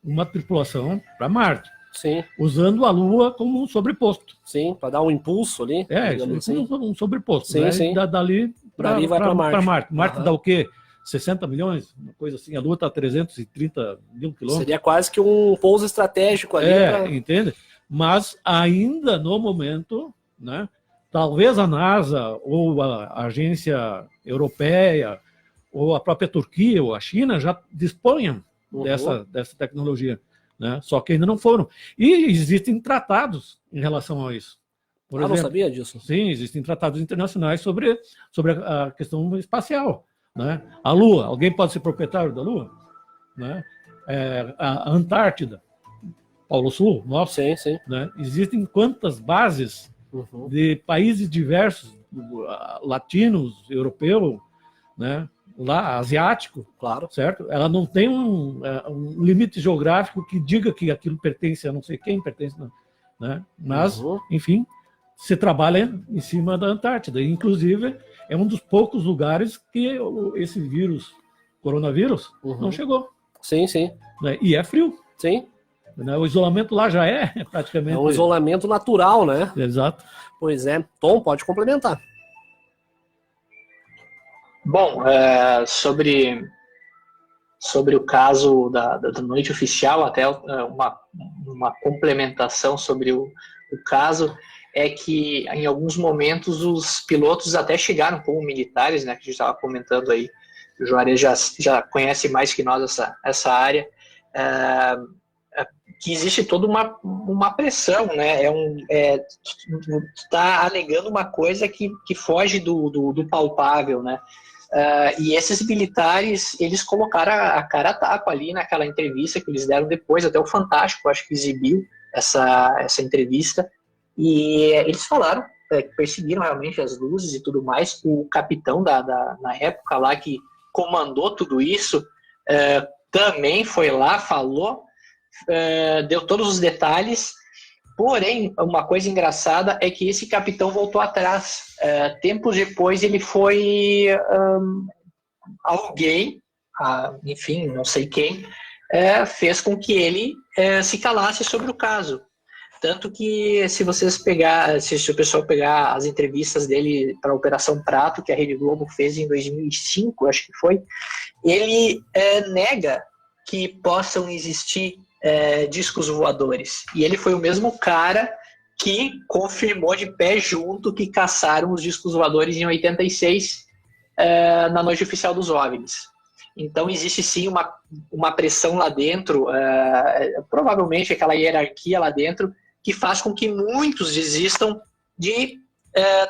uma tripulação para Marte, Sim, usando a Lua como um sobreposto. sim, para dar um impulso ali. Isso Assim. um sobreposto. Sim, né? sim. Dali Dali vai pra Marte. Marte. Marte Aham. dá o quê? 60 milhões? Uma coisa assim. A Lua está a 330 mil quilômetros. Seria quase que um pouso estratégico ali. Entende? Mas ainda no momento, né? Talvez a NASA ou a agência europeia ou a própria Turquia ou a China já disponham dessa tecnologia, né? Só que ainda não foram. E existem tratados em relação a isso. Por exemplo, não sabia disso. Sim, existem tratados internacionais sobre a questão espacial, né? A Lua, alguém pode ser proprietário da Lua? Né? A Antártida, Polo Sul, nossa, Sim, sim. né? Existem quantas bases de países diversos, latinos, europeu, né? Lá, asiático, Claro. certo? Ela não tem um limite geográfico que diga que aquilo pertence a não sei quem, pertence, né? Mas, enfim, se trabalha em cima da Antártida. Inclusive, é um dos poucos lugares que esse vírus, coronavírus, não chegou. Sim, sim. Né? E é frio. Sim. Né? O isolamento lá já é praticamente... É um isolamento natural, né? Exato. Pois é. Tom, pode complementar. Bom, sobre o caso da noite oficial, até uma complementação sobre o caso, é que em alguns momentos os pilotos até chegaram como militares, né, que a gente estava comentando aí, o Juarez já conhece mais que nós essa área, que existe toda uma pressão, né? Está alegando uma coisa que foge do palpável, né? E esses militares, eles colocaram a cara a tapa ali naquela entrevista que eles deram depois, até o Fantástico, acho que exibiu essa entrevista, e eles falaram que perseguiram realmente as luzes e tudo mais. O capitão na época lá que comandou tudo isso também foi lá, falou, deu todos os detalhes. Porém, uma coisa engraçada é que esse capitão voltou atrás. Tempos depois, ele foi... alguém, enfim, não sei quem, fez com que ele se calasse sobre o caso. Tanto que, se o pessoal pegar as entrevistas dele para a Operação Prato, que a Rede Globo fez em 2005, acho que foi, ele nega que possam existir discos voadores. E ele foi o mesmo cara que confirmou de pé junto que caçaram os discos voadores em 86, na noite oficial dos OVNIs. Então existe sim uma pressão lá dentro, provavelmente aquela hierarquia lá dentro, que faz com que muitos desistam de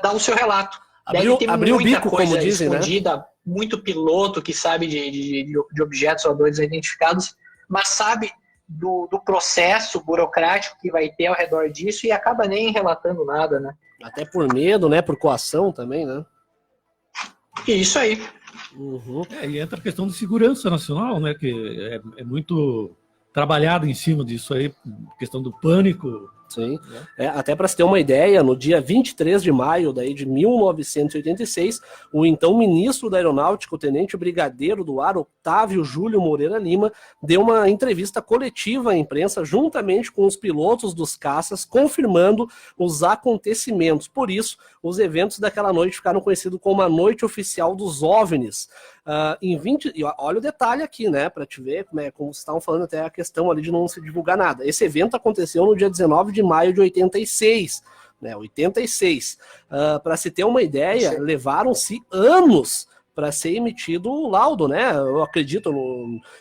dar o seu relato. Deve ter Abriu o muita bico, coisa como dizem, escondida, né? Muito piloto que sabe de objetos voadores identificados, mas sabe do processo burocrático que vai ter ao redor disso e acaba nem relatando nada, né? Até por medo, né? Por coação também, né? Isso aí. E entra a questão de segurança nacional, né? Que é muito trabalhado em cima disso aí, questão do pânico, Sim, até para se ter uma ideia, no dia 23 de maio daí, de 1986, o então ministro da Aeronáutica, o tenente brigadeiro do ar, Otávio Júlio Moreira Lima, deu uma entrevista coletiva à imprensa juntamente com os pilotos dos caças, confirmando os acontecimentos. Por isso, os eventos daquela noite ficaram conhecidos como a Noite Oficial dos OVNIs. Olha o detalhe aqui, né, para te ver como vocês estavam falando, até a questão ali de não se divulgar nada. Esse evento aconteceu no dia 19 de maio de 86, né, 86. Para se ter uma ideia, levaram-se anos para ser emitido o laudo, né? Eu acredito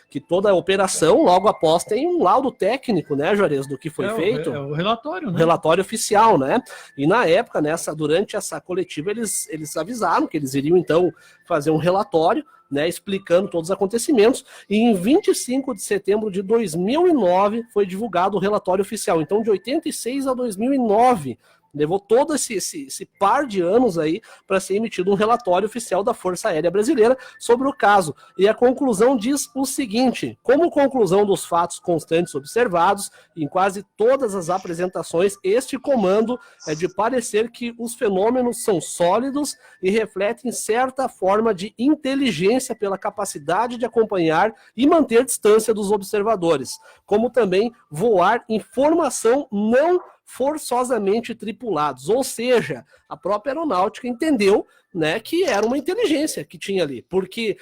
que toda a operação, logo após, tem um laudo técnico, né, Juarez, do que foi feito. É o relatório, né? O relatório oficial, né? E na época, durante essa coletiva, eles avisaram que eles iriam, então, fazer um relatório, né, explicando todos os acontecimentos, e em 25 de setembro de 2009 foi divulgado o relatório oficial. Então, de 86 a 2009, levou todo esse par de anos aí para ser emitido um relatório oficial da Força Aérea Brasileira sobre o caso. E a conclusão diz o seguinte: como conclusão dos fatos constantes observados em quase todas as apresentações, este comando é de parecer que os fenômenos são sólidos e refletem certa forma de inteligência pela capacidade de acompanhar e manter distância dos observadores, como também voar em formação não forçosamente tripulados, ou seja, a própria aeronáutica entendeu, né, que era uma inteligência que tinha ali, porque,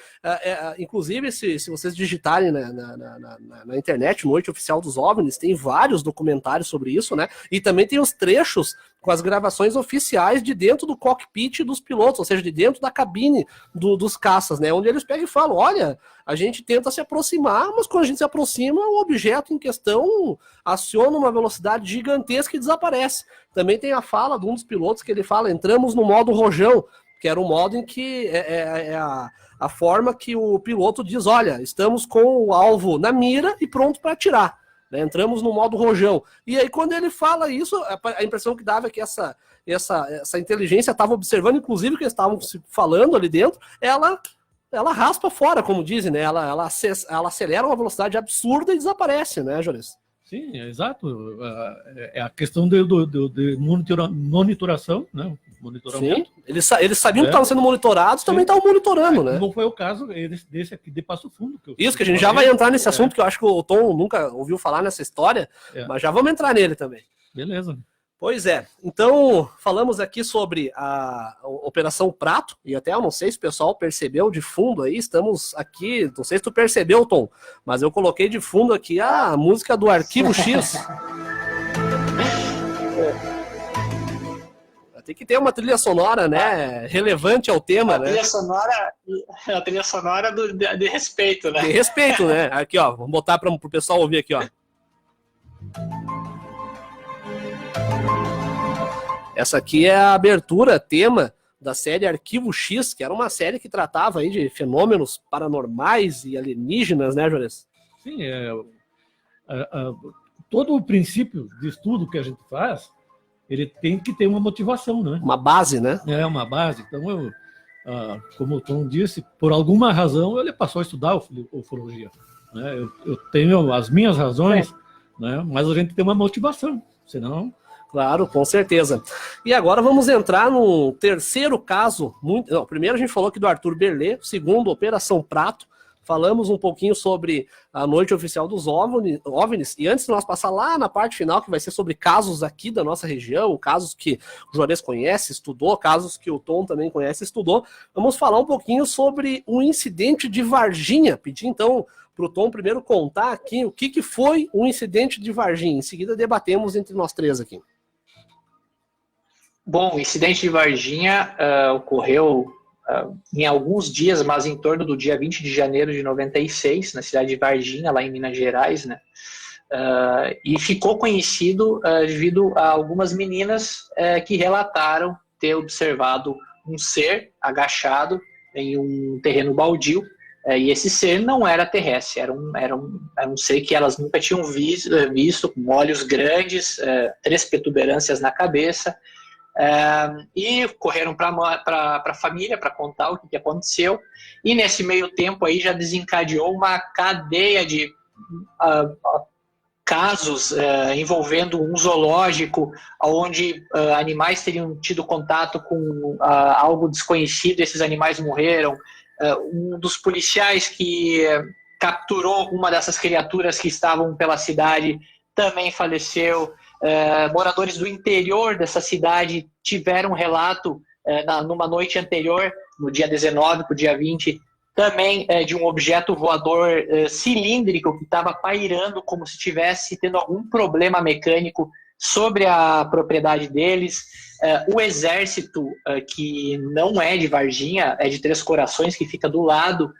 inclusive, se vocês digitarem na internet, Noite Oficial dos OVNIs, tem vários documentários sobre isso, né, e também tem os trechos com as gravações oficiais de dentro do cockpit dos pilotos, ou seja, de dentro da cabine dos caças, né, onde eles pegam e falam, olha, a gente tenta se aproximar, mas quando a gente se aproxima, o objeto em questão aciona uma velocidade gigantesca e desaparece. Também tem a fala de um dos pilotos que ele fala, entramos no modo rojão, que era o modo em que a forma que o piloto diz, olha, estamos com o alvo na mira e pronto para atirar. Né? Entramos no modo rojão. E aí, quando ele fala isso, a impressão que dava é que essa inteligência estava observando, inclusive, o que eles estavam falando ali dentro, ela raspa fora, como dizem, né? Ela acelera uma velocidade absurda e desaparece, né, Joris? Sim, exato. É a questão de monitoração, né? Monitoramento. Sim, eles sabiam que estavam sendo monitorados, também estavam monitorando, né? Não foi o caso desse aqui de Passo Fundo. Isso, que a gente já vai entrar nesse assunto, que eu acho que o Tom nunca ouviu falar nessa história, mas já vamos entrar nele também. Beleza. Pois é, então falamos aqui sobre a Operação Prato, e até eu não sei se o pessoal percebeu de fundo aí, estamos aqui, não sei se tu percebeu, Tom, mas eu coloquei de fundo aqui a música do Arquivo X. Tem que ter uma trilha sonora, né, relevante ao tema, né? A trilha sonora de respeito, né? De respeito, né? Aqui, ó, vamos botar para o pessoal ouvir aqui, ó. Essa aqui é a abertura, tema da série Arquivo X, que era uma série que tratava aí de fenômenos paranormais e alienígenas, né, Juarez? Sim, todo o princípio de estudo que a gente faz, ele tem que ter uma motivação, né? Uma base, né? É, uma base. Então, como o Tom disse, por alguma razão ele passou a estudar ufologia. Né? Eu tenho as minhas razões, né? Mas a gente tem uma motivação, senão... Claro, com certeza. E agora vamos entrar no terceiro caso. Primeiro a gente falou aqui do Arthur Berlet, segundo, Operação Prato. Falamos um pouquinho sobre a Noite Oficial dos OVNIs, e antes de nós passar lá na parte final, que vai ser sobre casos aqui da nossa região, casos que o Juarez conhece, estudou, casos que o Tom também conhece, estudou, vamos falar um pouquinho sobre um incidente de Varginha. Pedi então para o Tom primeiro contar aqui o que foi o incidente de Varginha, em seguida debatemos entre nós três aqui. Bom, o incidente de Varginha ocorreu em alguns dias, mas em torno do dia 20 de janeiro de 96, na cidade de Varginha, lá em Minas Gerais, né? E ficou conhecido devido a algumas meninas que relataram ter observado um ser agachado em um terreno baldio, e esse ser não era terrestre, era um ser que elas nunca tinham visto, com olhos grandes, 3 protuberâncias na cabeça, e correram para a família para contar o que aconteceu, e nesse meio tempo aí já desencadeou uma cadeia de casos envolvendo um zoológico, onde animais teriam tido contato com algo desconhecido, esses animais morreram. Um dos policiais que capturou uma dessas criaturas que estavam pela cidade também faleceu. Moradores do interior dessa cidade tiveram um relato numa noite anterior, no dia 19 para o dia 20, também de um objeto voador cilíndrico que estava pairando como se estivesse tendo algum problema mecânico sobre a propriedade deles. O exército, que não é de Varginha, é de Três Corações, que fica do lado,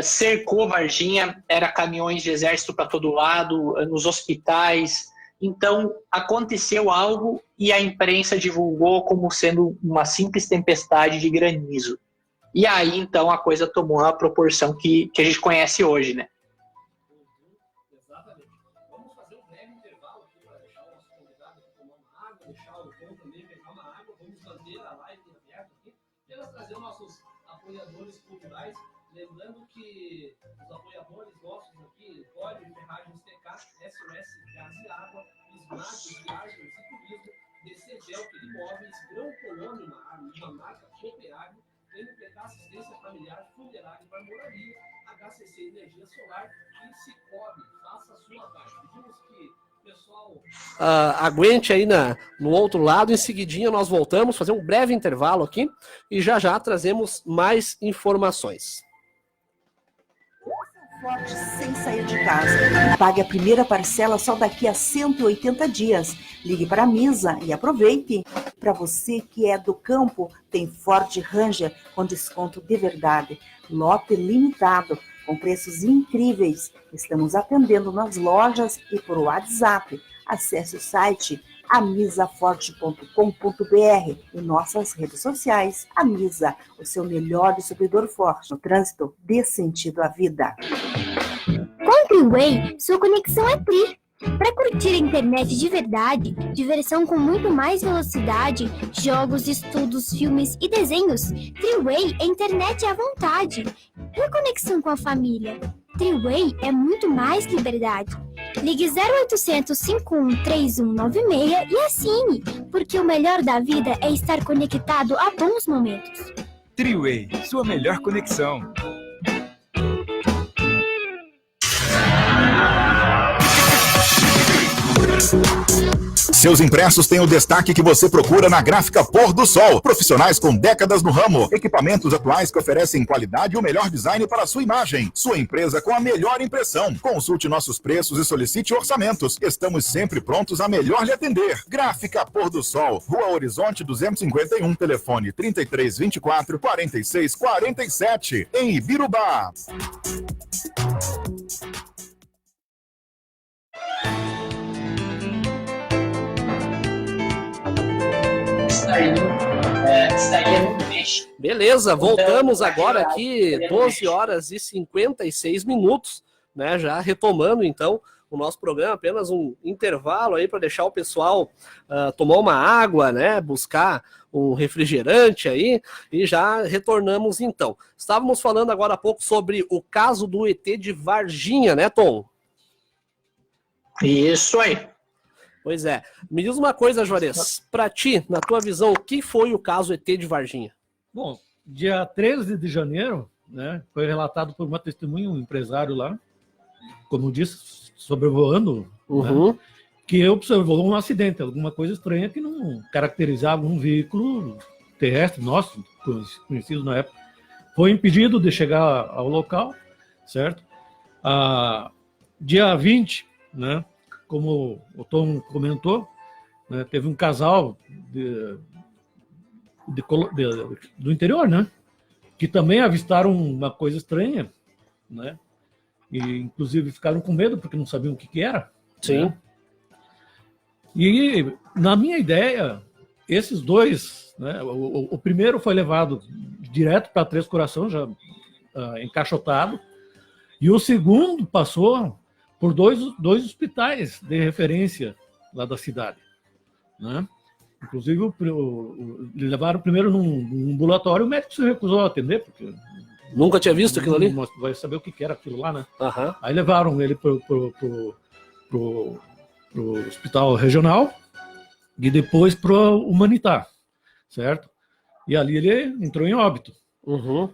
cercou Varginha, era caminhões de exército para todo lado, nos hospitais. Então, aconteceu algo e a imprensa divulgou como sendo uma simples tempestade de granizo. E aí, então, a coisa tomou a proporção que a gente conhece hoje, né? Exatamente. Vamos fazer um breve intervalo aqui para deixar o nosso convidado tomar uma água, deixar o Tom também pegar uma água. Vamos manter a live aberta aqui. Apenas trazer nossos apoiadores culturais. Lembrando que os apoiadores nossos aqui, Código Ferragens TK, SOS Gás e Água, Smart Viagens e Turismo, DCBEL Imóveis, Grão Colônia, uma marca Cooperário, NPK Assistência Familiar, Funerária para Moradia, HCC Energia Solar e Cicobi. Faça a sua parte. Pedimos que o pessoal aguente aí no outro lado. Em seguidinha nós voltamos, fazer um breve intervalo aqui e já trazemos mais informações. Forte sem sair de casa. Pague a primeira parcela só daqui a 180 dias. Ligue para a Misa e aproveite. Para você que é do campo, tem Ford Ranger com desconto de verdade. Lote limitado, com preços incríveis. Estamos atendendo nas lojas e por WhatsApp. Acesse o site amisaforte.com.br e nossas redes sociais. Amisa, o seu melhor distribuidor forte. No trânsito, dê sentido à vida. Com Triway, sua conexão é Tri. Para curtir a internet de verdade, diversão com muito mais velocidade, jogos, estudos, filmes e desenhos, Triway é internet à vontade. E a conexão com a família? Triway é muito mais liberdade. Ligue 0800 51 3196 e assine, porque o melhor da vida é estar conectado a bons momentos. Triway, sua melhor conexão. Seus impressos têm o destaque que você procura na Gráfica Pôr do Sol. Profissionais com décadas no ramo. Equipamentos atuais que oferecem qualidade e o melhor design para a sua imagem. Sua empresa com a melhor impressão. Consulte nossos preços e solicite orçamentos. Estamos sempre prontos a melhor lhe atender. Gráfica Pôr do Sol. Rua Horizonte 251. Telefone 3324 4647. Em Ibirubá. Beleza, voltamos agora aqui, 12 horas e 56 minutos, né? Já retomando então o nosso programa, apenas um intervalo aí para deixar o pessoal tomar uma água, né? Buscar um refrigerante aí e já retornamos então. Estávamos falando agora há pouco sobre o caso do ET de Varginha, né, Tom? Isso aí. Pois é. Me diz uma coisa, Juarez. Para ti, na tua visão, o que foi o caso ET de Varginha? Bom, dia 13 de janeiro, né, foi relatado por uma testemunha, um empresário lá, como disse, sobrevoando, né, que observou um acidente, alguma coisa estranha que não caracterizava um veículo terrestre nosso, conhecido na época. Foi impedido de chegar ao local, certo? Dia 20, né, como o Tom comentou, né, teve um casal do interior, né, que também avistaram uma coisa estranha, né, e inclusive ficaram com medo porque não sabiam o que era. Sim. Né? E na minha ideia, esses dois, né, o primeiro foi levado direto para Três Corações, já encaixotado, e o segundo passou por dois hospitais de referência lá da cidade, né? Inclusive, levaram primeiro num ambulatório, o médico se recusou a atender, porque... Nunca tinha visto aquilo ali? Vai saber o que era aquilo lá, né? Uhum. Aí levaram ele pro pro hospital regional e depois pro humanitar, certo? E ali ele entrou em óbito. Uhum.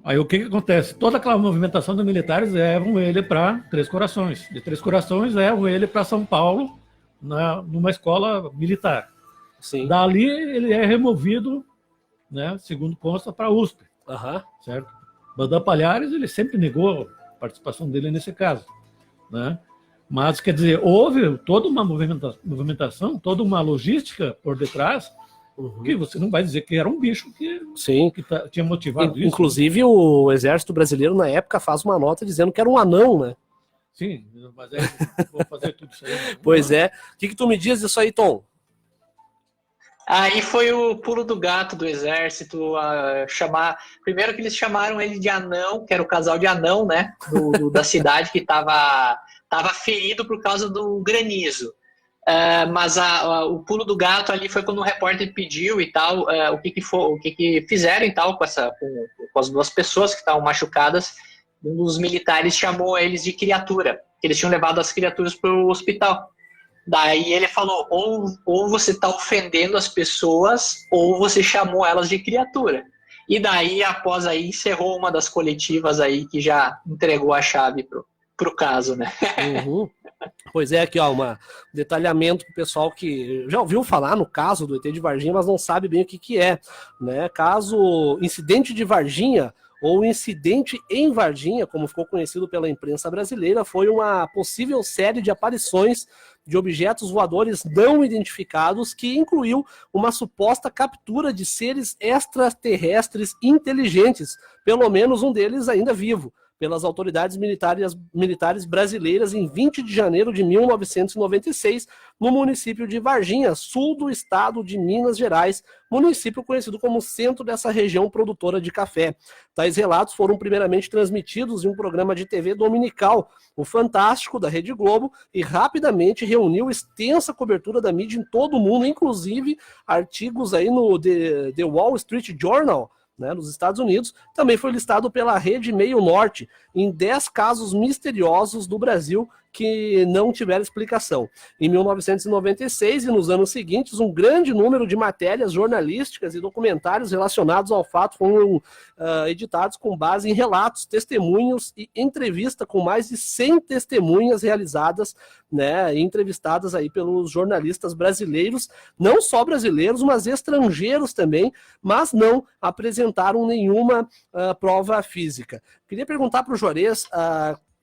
Aí o que acontece? Toda aquela movimentação dos militares levam ele para Três Corações. De Três Corações levam ele para São Paulo, numa escola militar. Sim. Dali ele é removido, né, segundo consta, para a USP. Uhum. Certo? Badam Palhares, ele sempre negou a participação dele nesse caso, né? Mas, quer dizer, houve toda uma movimentação, toda uma logística por detrás, que você não vai dizer que era um bicho que tinha motivado isso. Inclusive, o Exército Brasileiro, na época, faz uma nota dizendo que era um anão, né? Sim, mas vou fazer tudo isso aí. Pois é. O que tu me diz disso aí, Tom? Aí foi o pulo do gato do exército, primeiro que eles chamaram ele de anão, que era o casal de anão, né, da cidade, que estava ferido por causa do granizo. Mas o pulo do gato ali foi quando o repórter pediu e tal, o que fizeram e tal com as duas pessoas que estavam machucadas. Um dos militares chamou eles de criatura, que eles tinham levado as criaturas para o hospital. Daí ele falou, ou você está ofendendo as pessoas, ou você chamou elas de criatura. E daí, após aí, encerrou uma das coletivas aí que já entregou a chave pro caso, né? Uhum. Pois é, aqui ó, um detalhamento pro pessoal que já ouviu falar no caso do ET de Varginha, mas não sabe bem o que é, né? Caso incidente de Varginha, ou incidente em Varginha, como ficou conhecido pela imprensa brasileira, foi uma possível série de aparições de objetos voadores não identificados que incluiu uma suposta captura de seres extraterrestres inteligentes, pelo menos um deles ainda vivo, pelas autoridades militares brasileiras em 20 de janeiro de 1996, no município de Varginha, sul do estado de Minas Gerais, município conhecido como centro dessa região produtora de café. Tais relatos foram primeiramente transmitidos em um programa de TV dominical, o Fantástico, da Rede Globo, e rapidamente reuniu extensa cobertura da mídia em todo o mundo, inclusive artigos aí no The Wall Street Journal, né, nos Estados Unidos. Também foi listado pela Rede Meio Norte em 10 casos misteriosos do Brasil que não tiveram explicação. Em 1996 e nos anos seguintes, um grande número de matérias jornalísticas e documentários relacionados ao fato foram editados com base em relatos, testemunhos e entrevista com mais de 100 testemunhas realizadas, né, e entrevistadas aí pelos jornalistas brasileiros, não só brasileiros, mas estrangeiros também, mas não apresentaram nenhuma prova física. Queria perguntar para o Juarez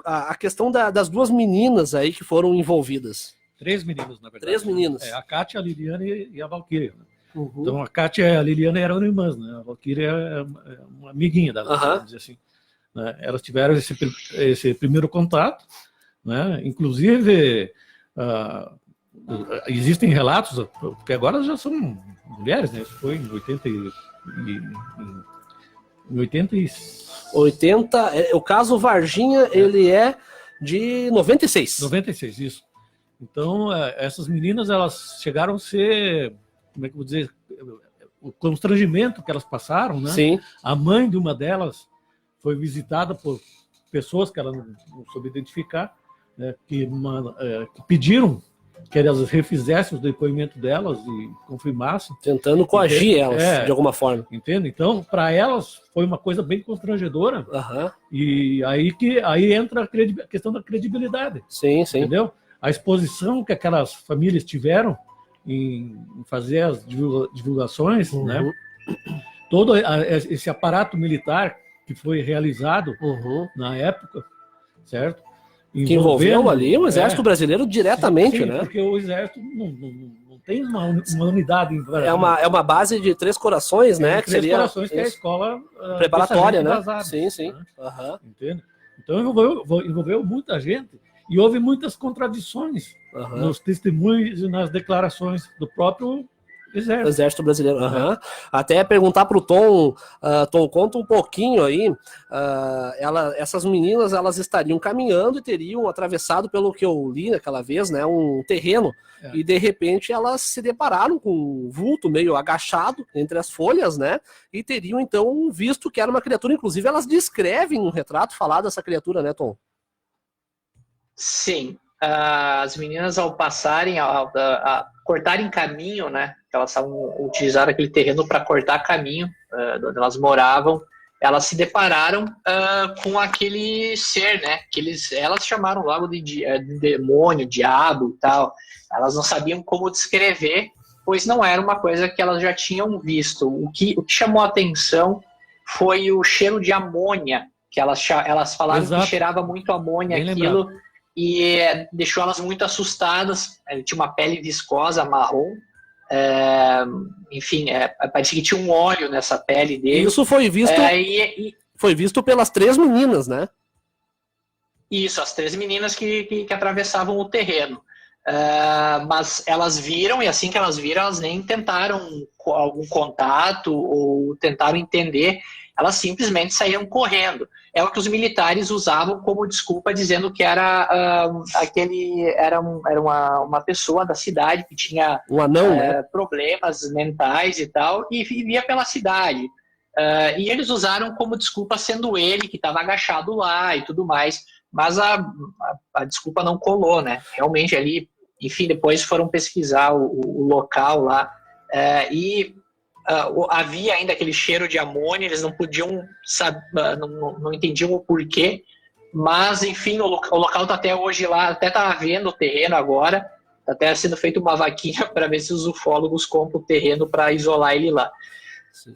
a questão das duas meninas aí que foram envolvidas. 3 meninas, na verdade. 3 meninas. A Kátia, a Liliane e a Valquíria. Né? Uhum. Então, a Kátia e a Liliane eram irmãs, né? A Valquíria é uma amiguinha delas, vamos dizer assim. Né? Elas tiveram esse primeiro contato, né? Inclusive, existem relatos, porque agora já são mulheres, né? Isso foi em 80, o caso Varginha, ele é de 96. 96, isso. Então, essas meninas, elas chegaram a ser, como é que eu vou dizer, o constrangimento que elas passaram, né? Sim. A mãe de uma delas foi visitada por pessoas que ela não soube identificar, né? Que pediram que elas refizessem o depoimento delas e confirmassem. Tentando coagir elas, de alguma forma. Entende? Então, para elas, foi uma coisa bem constrangedora. E aí entra a questão da credibilidade. Sim, sim. Entendeu? A exposição que aquelas famílias tiveram em fazer as divulgações, né? Todo esse aparato militar que foi realizado na época, certo? Que envolveu ali o Exército Brasileiro diretamente, sim, né? Porque o Exército não tem uma unidade em é uma base de Três Corações, né? Que seria Corações, que é a escola preparatória, né? Vazado, sim. Né? Entende? Então envolveu muita gente e houve muitas contradições nos testemunhos e nas declarações do próprio Exército Brasileiro. Até perguntar para o Tom, Tom, conta um pouquinho aí, essas meninas, elas estariam caminhando e teriam atravessado, pelo que eu li naquela vez, né, um terreno, e de repente elas se depararam com um vulto meio agachado entre as folhas, né, e teriam então visto que era uma criatura. Inclusive elas descrevem um retrato falado dessa criatura, né, Tom? Sim. as meninas, ao passarem, a cortarem caminho, né? Elas utilizaram aquele terreno para cortar caminho onde elas moravam. Elas se depararam com aquele ser, né? Elas chamaram logo de demônio, diabo e tal. Elas não sabiam como descrever, pois não era uma coisa que elas já tinham visto. O que chamou a atenção foi o cheiro de amônia, que elas falaram Exato. que cheirava muito amônia Bem aquilo, lembrado. e deixou elas muito assustadas. Ele tinha uma pele viscosa, marrom. Enfim, parecia que tinha um óleo nessa pele dele. Isso foi visto, foi visto pelas 3 meninas, né? Isso, as 3 meninas que atravessavam o terreno. Mas elas viram, e assim que elas viram, elas nem tentaram algum contato ou tentaram entender, elas simplesmente saíram correndo. É o que os militares usavam como desculpa, dizendo que era uma pessoa da cidade que tinha Um anão, né? problemas mentais e tal, e vivia pela cidade. E eles usaram como desculpa sendo ele que estava agachado lá e tudo mais. Mas a desculpa não colou, né? Realmente ali, enfim, depois foram pesquisar o local lá, havia ainda aquele cheiro de amônia, eles não podiam saber, não entendiam o porquê, mas enfim, o local está até hoje lá, até está vendo o terreno agora, está até sendo feita uma vaquinha para ver se os ufólogos compram o terreno para isolar ele lá. Sim.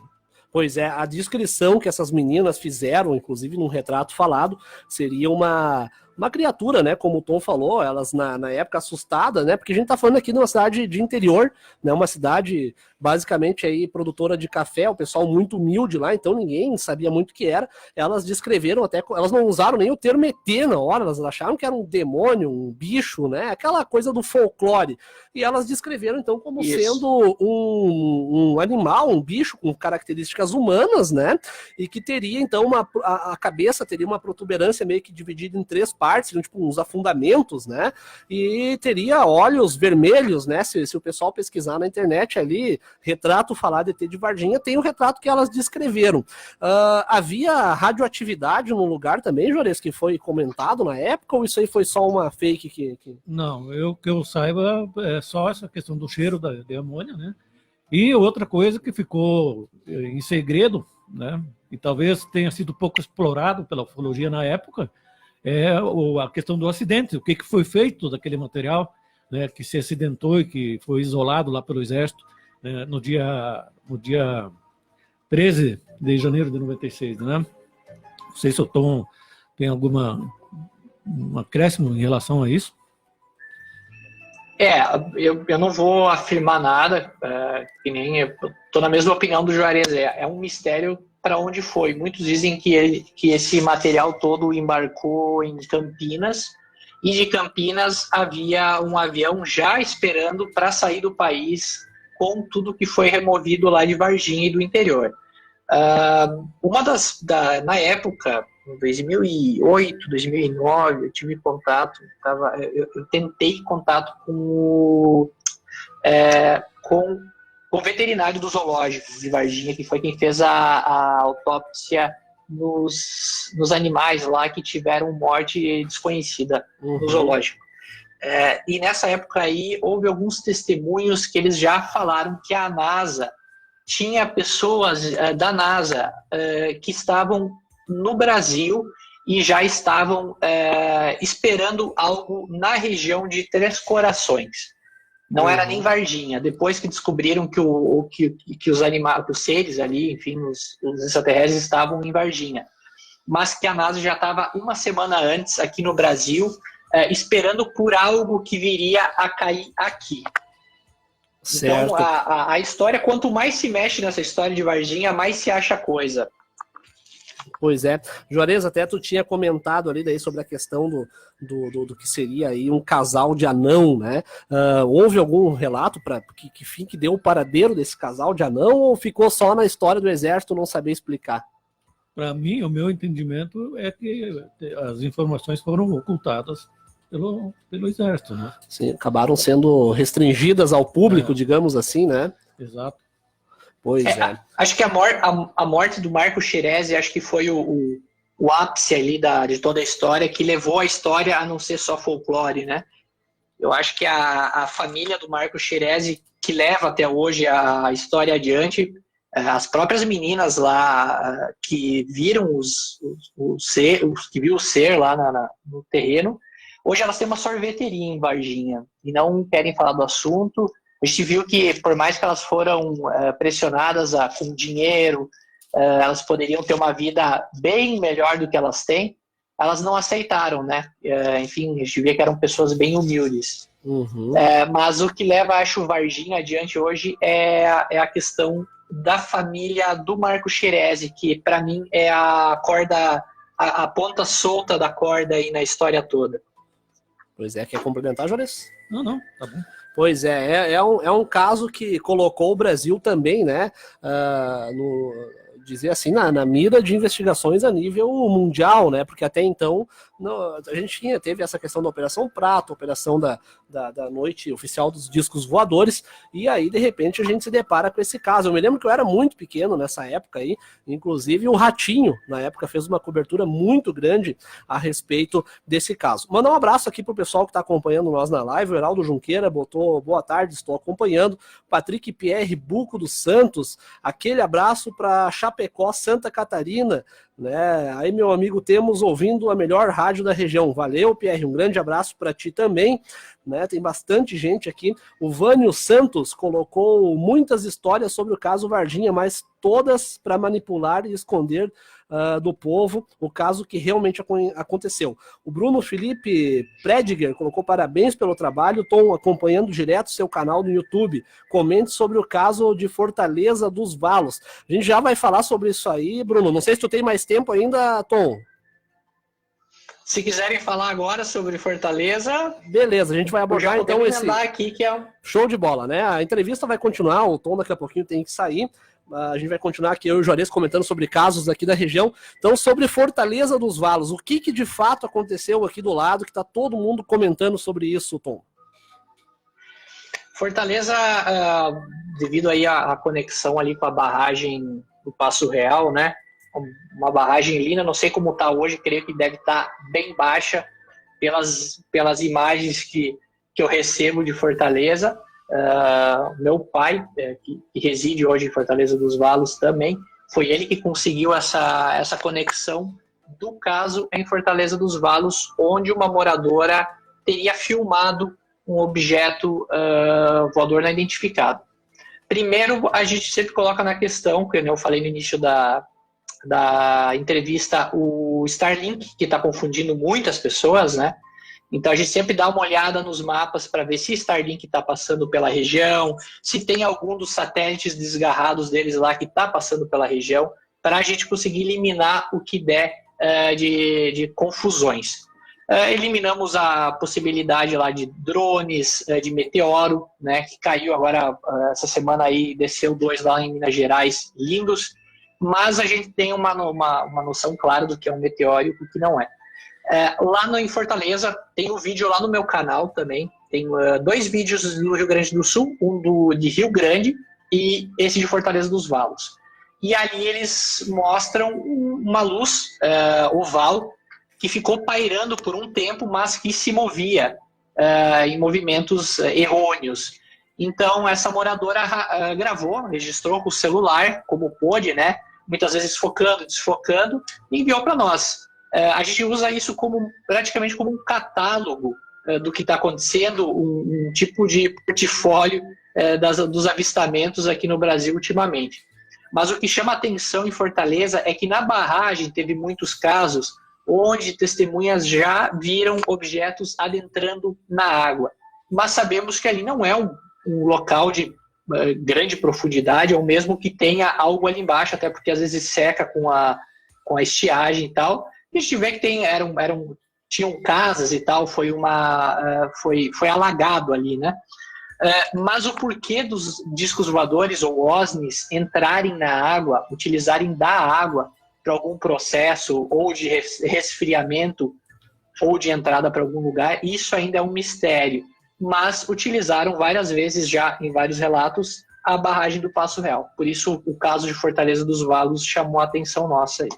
Pois é, a descrição que essas meninas fizeram, inclusive num retrato falado, seria uma criatura, né, como o Tom falou, elas na época assustadas, né, porque a gente tá falando aqui de uma cidade de interior, né, uma cidade basicamente aí produtora de café, o pessoal muito humilde lá, então ninguém sabia muito o que era. Elas descreveram até, elas não usaram nem o termo ET na hora, elas acharam que era um demônio, um bicho, né, aquela coisa do folclore, e elas descreveram então como sendo um animal, um bicho com características humanas, né, e que teria então a cabeça teria uma protuberância meio que dividida em 3 partes, tipo uns afundamentos, né, e teria olhos vermelhos, né, se o pessoal pesquisar na internet ali, retrato falado ET de Varginha, tem o retrato que elas descreveram. Havia radioatividade no lugar também, Juarez, que foi comentado na época, ou isso aí foi só uma fake que... Não, que eu saiba é só essa questão do cheiro de amônia, né? E outra coisa que ficou em segredo, né? E talvez tenha sido pouco explorado pela ufologia na época, é a questão do acidente, o que foi feito daquele material, né, que se acidentou e que foi isolado lá pelo Exército, né, no dia 13 de janeiro de 96, né? Não sei se o Tom tem um acréscimo em relação a isso. Eu não vou afirmar nada, que nem eu estou na mesma opinião do Juarez, é um mistério para onde foi. Muitos dizem que esse material todo embarcou em Campinas, e de Campinas havia um avião já esperando para sair do país com tudo que foi removido lá de Varginha e do interior. Na época, em 2008, 2009, eu tive contato, eu tentei contato com o veterinário do zoológico de Varginha, que foi quem fez a autópsia nos animais lá que tiveram morte desconhecida no zoológico. E nessa época aí, houve alguns testemunhos que eles já falaram que a NASA tinha pessoas da NASA que estavam no Brasil e já estavam esperando algo na região de Três Corações. Não era nem Varginha. Depois que descobriram que os animais, que os seres ali, enfim, os extraterrestres estavam em Varginha. Mas que a NASA já estava uma semana antes aqui no Brasil, esperando por algo que viria a cair aqui. Certo. Então, a história, quanto mais se mexe nessa história de Varginha, mais se acha coisa. Pois é. Juarez, até tu tinha comentado ali daí sobre a questão do que seria aí um casal de anão, né? Houve algum relato para que fim que deu o paradeiro desse casal de anão, ou ficou só na história do Exército não saber explicar? Para mim, o meu entendimento é que as informações foram ocultadas pelo Exército, né? Sim, acabaram sendo restringidas ao público, digamos assim, né? Exato. Pois é. Acho que a morte do Marco Xerezi, acho que foi o ápice ali de toda a história, que levou a história a não ser só folclore, né? Eu acho que a família do Marco Xerezi, que leva até hoje a história adiante, as próprias meninas lá que viram que viu o ser lá no terreno, hoje elas têm uma sorveteria em Varginha e não querem falar do assunto. A gente viu que, por mais que elas foram pressionadas com dinheiro, elas poderiam ter uma vida bem melhor do que elas têm, elas não aceitaram, né? Enfim, a gente via que eram pessoas bem humildes. Uhum. Mas o que leva, acho, Varginha adiante hoje é a questão da família do Marco Xerezi, que para mim é a corda, a ponta solta da corda aí na história toda. Pois é, quer complementar, Juarez? Não, tá bom. Pois é um caso que colocou o Brasil também, né, dizer assim, na mira de investigações a nível mundial, né, porque até então a gente teve essa questão da Operação Prato, operação da noite oficial dos discos voadores, e aí de repente a gente se depara com esse caso. Eu me lembro que eu era muito pequeno nessa época aí, inclusive o Ratinho, na época, fez uma cobertura muito grande a respeito desse caso. Mandar um abraço aqui pro pessoal que está acompanhando nós na live. O Heraldo Junqueira botou boa tarde, estou acompanhando. Patrick Pierre Buco dos Santos, aquele abraço para Chapecó, Santa Catarina, né? Aí, meu amigo, temos ouvindo a melhor rádio da região. Valeu, Pierre, um grande abraço para ti também, né? Tem bastante gente aqui. O Vânio Santos colocou muitas histórias sobre o caso Varginha, mas todas para manipular e esconder do povo o caso que realmente aconteceu. O Bruno Felipe Prediger colocou parabéns pelo trabalho, estou acompanhando direto seu canal no YouTube, comente sobre o caso de Fortaleza dos Valos. A gente já vai falar sobre isso aí, Bruno, não sei se tu tem mais tempo ainda, Tom. Se quiserem falar agora sobre Fortaleza... Beleza, a gente vai abordar então esse... aqui, que é show de bola, né? A entrevista vai continuar, o Tom daqui a pouquinho tem que sair. A gente vai continuar aqui, eu e o Juarez, comentando sobre casos aqui da região. Então, sobre Fortaleza dos Valos, o que de fato aconteceu aqui do lado, que está todo mundo comentando sobre isso, Tom? Fortaleza, devido aí à conexão ali com a barragem do Passo Real, né? Uma barragem linda, não sei como está hoje, creio que deve estar bem baixa pelas imagens que eu recebo de Fortaleza. Meu pai, que reside hoje em Fortaleza dos Valos também, foi ele que conseguiu essa conexão do caso em Fortaleza dos Valos, onde uma moradora teria filmado um objeto voador não identificado. Primeiro, a gente sempre coloca na questão, que eu falei no início da entrevista, o Starlink, que está confundindo muitas pessoas, né? Então a gente sempre dá uma olhada nos mapas para ver se Starlink está passando pela região, se tem algum dos satélites desgarrados deles lá que está passando pela região, para a gente conseguir eliminar o que der de confusões. Eliminamos a possibilidade lá de drones, de meteoro, né, que caiu agora essa semana aí, desceu 2 lá em Minas Gerais, lindos, mas a gente tem uma noção clara do que é um meteoro e o que não é. Lá em Fortaleza, tem um vídeo lá no meu canal também, tem 2 vídeos do Rio Grande do Sul, um de Rio Grande e esse de Fortaleza dos Valos. E ali eles mostram uma luz oval que ficou pairando por um tempo, mas que se movia em movimentos errôneos. Então, essa moradora gravou, registrou com o celular, como pôde, né? Muitas vezes focando, desfocando, e enviou para nós. A gente usa isso praticamente como um catálogo do que está acontecendo, um tipo de portfólio dos avistamentos aqui no Brasil ultimamente. Mas o que chama atenção em Fortaleza é que na barragem teve muitos casos onde testemunhas já viram objetos adentrando na água. Mas sabemos que ali não é um local de grande profundidade, ou mesmo que tenha algo ali embaixo, até porque às vezes seca com a estiagem e tal. A gente vê que tinham casas e tal, foi alagado ali, né? Mas o porquê dos discos voadores ou OSNIs entrarem na água, utilizarem da água para algum processo ou de resfriamento ou de entrada para algum lugar, isso ainda é um mistério. Mas utilizaram várias vezes já, em vários relatos, a barragem do Passo Real. Por isso, o caso de Fortaleza dos Valos chamou a atenção nossa aí.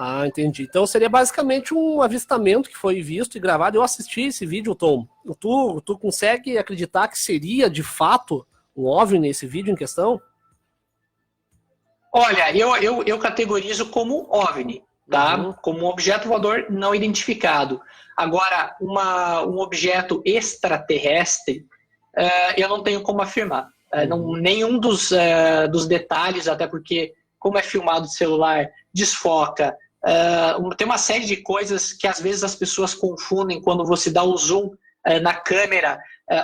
Ah, entendi. Então seria basicamente um avistamento que foi visto e gravado. Eu assisti esse vídeo, Tom. Tu consegue acreditar que seria, de fato, um OVNI esse vídeo em questão? Olha, eu categorizo como OVNI, tá? Uhum. Como um objeto voador não identificado. Agora, um objeto extraterrestre, eu não tenho como afirmar. Nenhum dos detalhes, até porque, como é filmado de celular, desfoca. Tem uma série de coisas que às vezes as pessoas confundem quando você dá o zoom na câmera.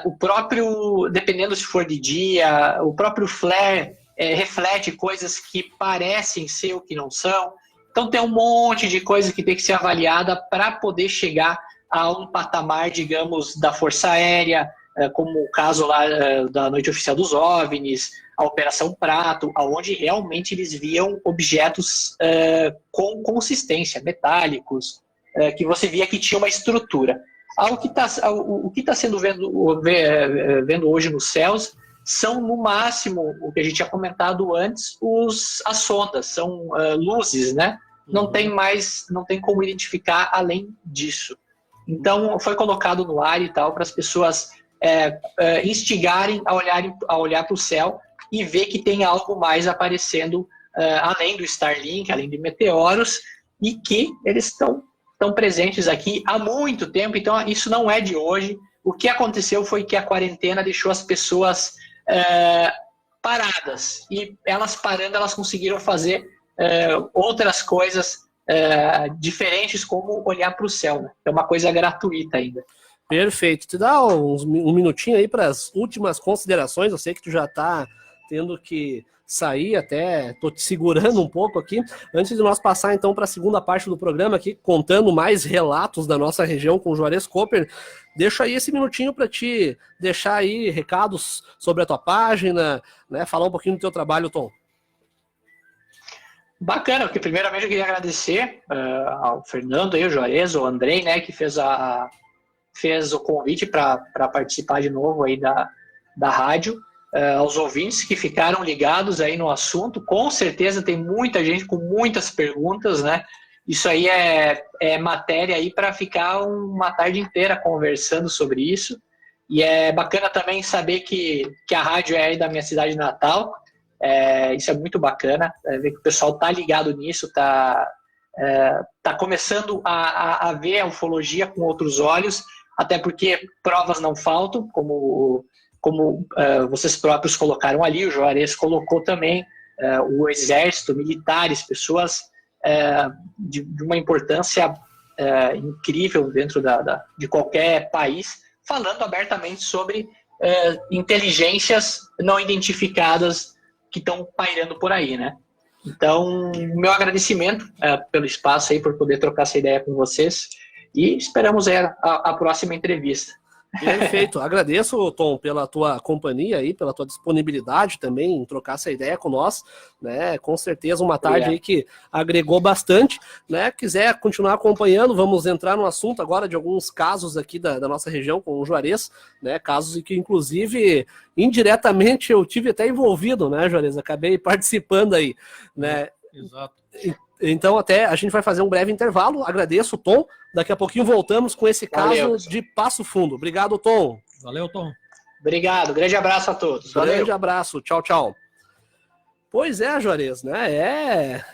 O próprio, dependendo se for de dia, o próprio flare reflete coisas que parecem ser o que não são. Então tem um monte de coisa que tem que ser avaliada para poder chegar a um patamar, digamos, da Força Aérea, como o caso lá da Noite Oficial dos OVNIs, a Operação Prato, onde realmente eles viam objetos com consistência, metálicos, que você via que tinha uma estrutura. O que está sendo vendo hoje nos céus são, no máximo, o que a gente tinha comentado antes, as sondas, são luzes, né? Não tem como identificar além disso. Então, foi colocado no ar e tal, para as pessoas instigarem a olhar para o céu e ver que tem algo mais aparecendo, além do Starlink, além de meteoros, e que eles estão presentes aqui há muito tempo. Então, isso não é de hoje. O que aconteceu foi que a quarentena deixou as pessoas paradas, e elas parando, elas conseguiram fazer outras coisas diferentes, como olhar para o céu, né? É uma coisa gratuita ainda. Perfeito. Te dá um minutinho aí para as últimas considerações. Eu sei que tu já está tendo que sair, até tô te segurando um pouco aqui. Antes de nós passar então para a segunda parte do programa aqui, contando mais relatos da nossa região com o Juarez Cooper, deixo aí esse minutinho para te deixar aí recados sobre a tua página, né? Falar um pouquinho do teu trabalho, Tom. Bacana, porque primeiramente eu queria agradecer ao Fernando, aí, o Juarez, o Andrei, né, que fez o convite para participar de novo aí da rádio, aos ouvintes que ficaram ligados aí no assunto. Com certeza tem muita gente com muitas perguntas, né? Isso aí é matéria aí para ficar uma tarde inteira conversando sobre isso. E é bacana também saber que a rádio é aí da minha cidade natal. Isso é muito bacana, ver que o pessoal tá ligado nisso, tá começando a ver a ufologia com outros olhos, até porque provas não faltam, como vocês próprios colocaram ali, o Juarez colocou também, o exército, militares, pessoas de uma importância incrível dentro de qualquer país, falando abertamente sobre inteligências não identificadas que estão pairando por aí, né? Então, meu agradecimento pelo espaço aí, por poder trocar essa ideia com vocês, e esperamos a próxima entrevista. Perfeito, agradeço, Tom, pela tua companhia aí, pela tua disponibilidade também em trocar essa ideia com nós, né? Com certeza uma tarde aí que agregou bastante, né? Quiser continuar acompanhando, vamos entrar no assunto agora de alguns casos aqui da nossa região com o Juarez, né? Casos em que inclusive indiretamente eu tive até envolvido, né, Juarez? Acabei participando aí, né? Exato. Então até a gente vai fazer um breve intervalo. Agradeço, Tom. Daqui a pouquinho voltamos com esse caso de Passo Fundo. Obrigado, Tom. Valeu, Tom. Obrigado. Grande abraço a todos. Valeu. Grande abraço. Tchau, tchau. Pois é, Juarez, né?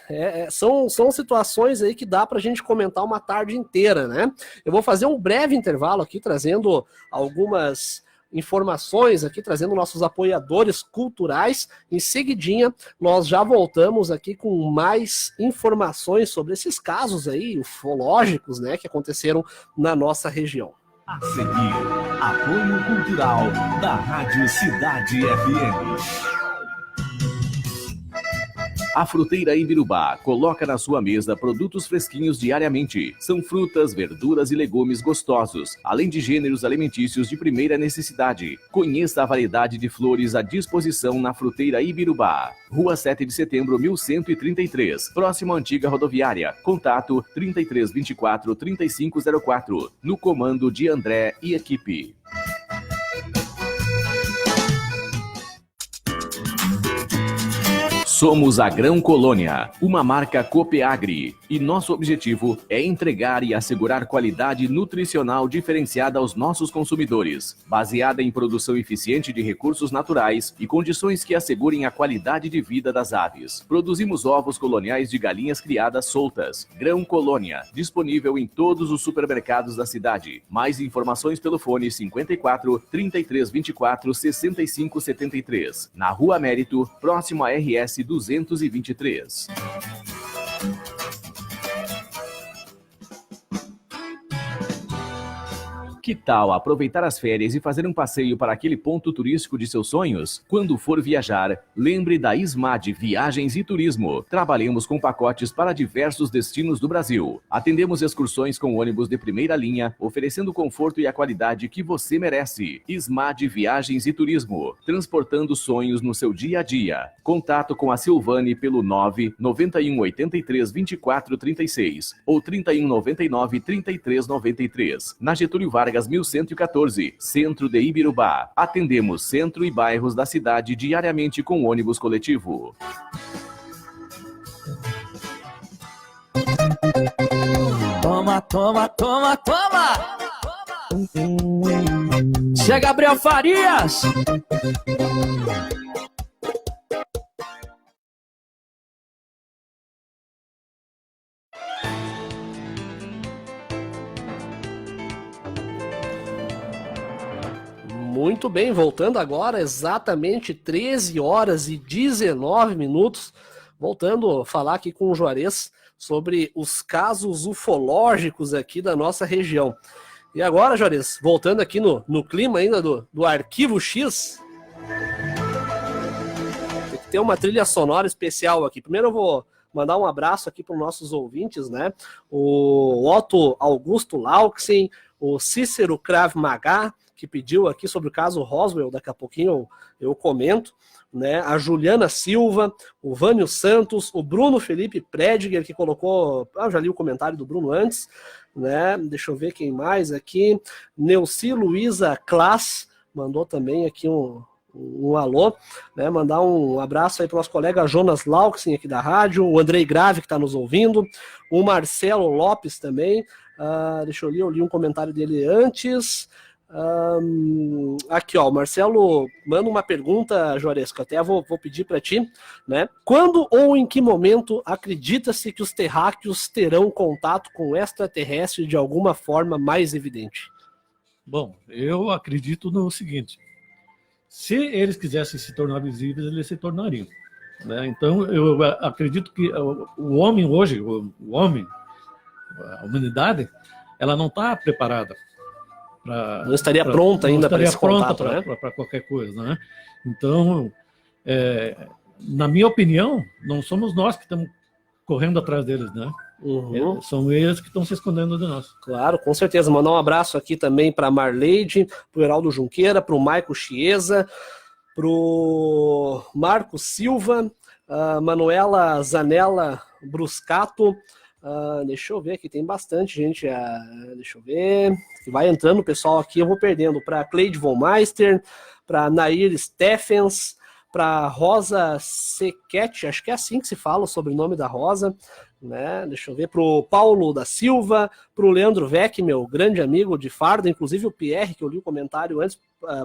São situações aí que dá pra gente comentar uma tarde inteira, né? Eu vou fazer um breve intervalo aqui, trazendo algumas informações aqui, trazendo nossos apoiadores culturais. Em seguidinha, nós já voltamos aqui com mais informações sobre esses casos aí, ufológicos, né, que aconteceram na nossa região. A seguir, apoio cultural da Rádio Cidade FM. A Fruteira Ibirubá coloca na sua mesa produtos fresquinhos diariamente. São frutas, verduras e legumes gostosos, além de gêneros alimentícios de primeira necessidade. Conheça a variedade de flores à disposição na Fruteira Ibirubá. Rua 7 de Setembro, 1133, próximo à antiga rodoviária. Contato 3324-3504. No comando de André e equipe. Somos a Grão Colônia, uma marca Copeagri, e nosso objetivo é entregar e assegurar qualidade nutricional diferenciada aos nossos consumidores, baseada em produção eficiente de recursos naturais e condições que assegurem a qualidade de vida das aves. Produzimos ovos coloniais de galinhas criadas soltas. Grão Colônia, disponível em todos os supermercados da cidade. Mais informações pelo fone 54 33 24 65 73, na Rua Mérito, próximo a RS 223. Que tal aproveitar as férias e fazer um passeio para aquele ponto turístico de seus sonhos? Quando for viajar, lembre da Ismad Viagens e Turismo. Trabalhamos com pacotes para diversos destinos do Brasil. Atendemos excursões com ônibus de primeira linha, oferecendo o conforto e a qualidade que você merece. Ismad Viagens e Turismo, transportando sonhos no seu dia a dia. Contato com a Silvane pelo 991 83 24 36 ou 31 99 33 93. Na Getúlio Vargas 1114, Centro de Ibirubá. Atendemos centro e bairros da cidade diariamente com ônibus coletivo. Toma, toma, toma, toma! Zé Gabriel Farias! Muito bem, voltando agora, exatamente 13 horas e 19 minutos, voltando a falar aqui com o Juarez sobre os casos ufológicos aqui da nossa região. E agora, Juarez, voltando aqui no clima ainda do Arquivo X, tem que ter uma trilha sonora especial aqui. Primeiro eu vou mandar um abraço aqui para os nossos ouvintes, né? O Otto Augusto Lauxen, o Cícero Krav Maga, que pediu aqui sobre o caso Roswell, daqui a pouquinho eu comento, né? A Juliana Silva, o Vânio Santos, o Bruno Felipe Prediger, que colocou, já li o comentário do Bruno antes, né? Deixa eu ver quem mais aqui, Neuci Luiza Klass, mandou também aqui um alô, né? Mandar um abraço aí para o nosso colega Jonas Lauxen aqui da rádio, o Andrei Grave que está nos ouvindo, o Marcelo Lopes também, deixa eu ler, eu li um comentário dele antes. Aqui, ó, o Marcelo manda uma pergunta, Juarez, que eu até vou pedir para ti, né? Quando ou em que momento acredita-se que os terráqueos terão contato com extraterrestre de alguma forma mais evidente? Bom, eu acredito no seguinte: se eles quisessem se tornar visíveis, eles se tornariam, né? Então, eu acredito que o homem hoje, a humanidade, ela não está preparada. Não estaria pronta ainda para esse contato, né? Para qualquer coisa, né? Então, na minha opinião, não somos nós que estamos correndo atrás deles, né? Uhum. São eles que estão se escondendo de nós. Claro, com certeza. Mandar um abraço aqui também para a Marleide, para o Heraldo Junqueira, para o Maico Chiesa, para o Marco Silva, Manuela Zanella Bruscato. Deixa eu ver aqui, tem bastante gente. Deixa eu ver. Vai entrando o pessoal aqui, eu vou perdendo. Para Cleide Von Meister, para Nair Steffens, para Rosa Sequete, acho que é assim que se fala o sobrenome da Rosa, né? Deixa eu ver, para o Paulo da Silva, para o Leandro Vec, meu grande amigo de farda, inclusive o Pierre, que eu li o comentário antes,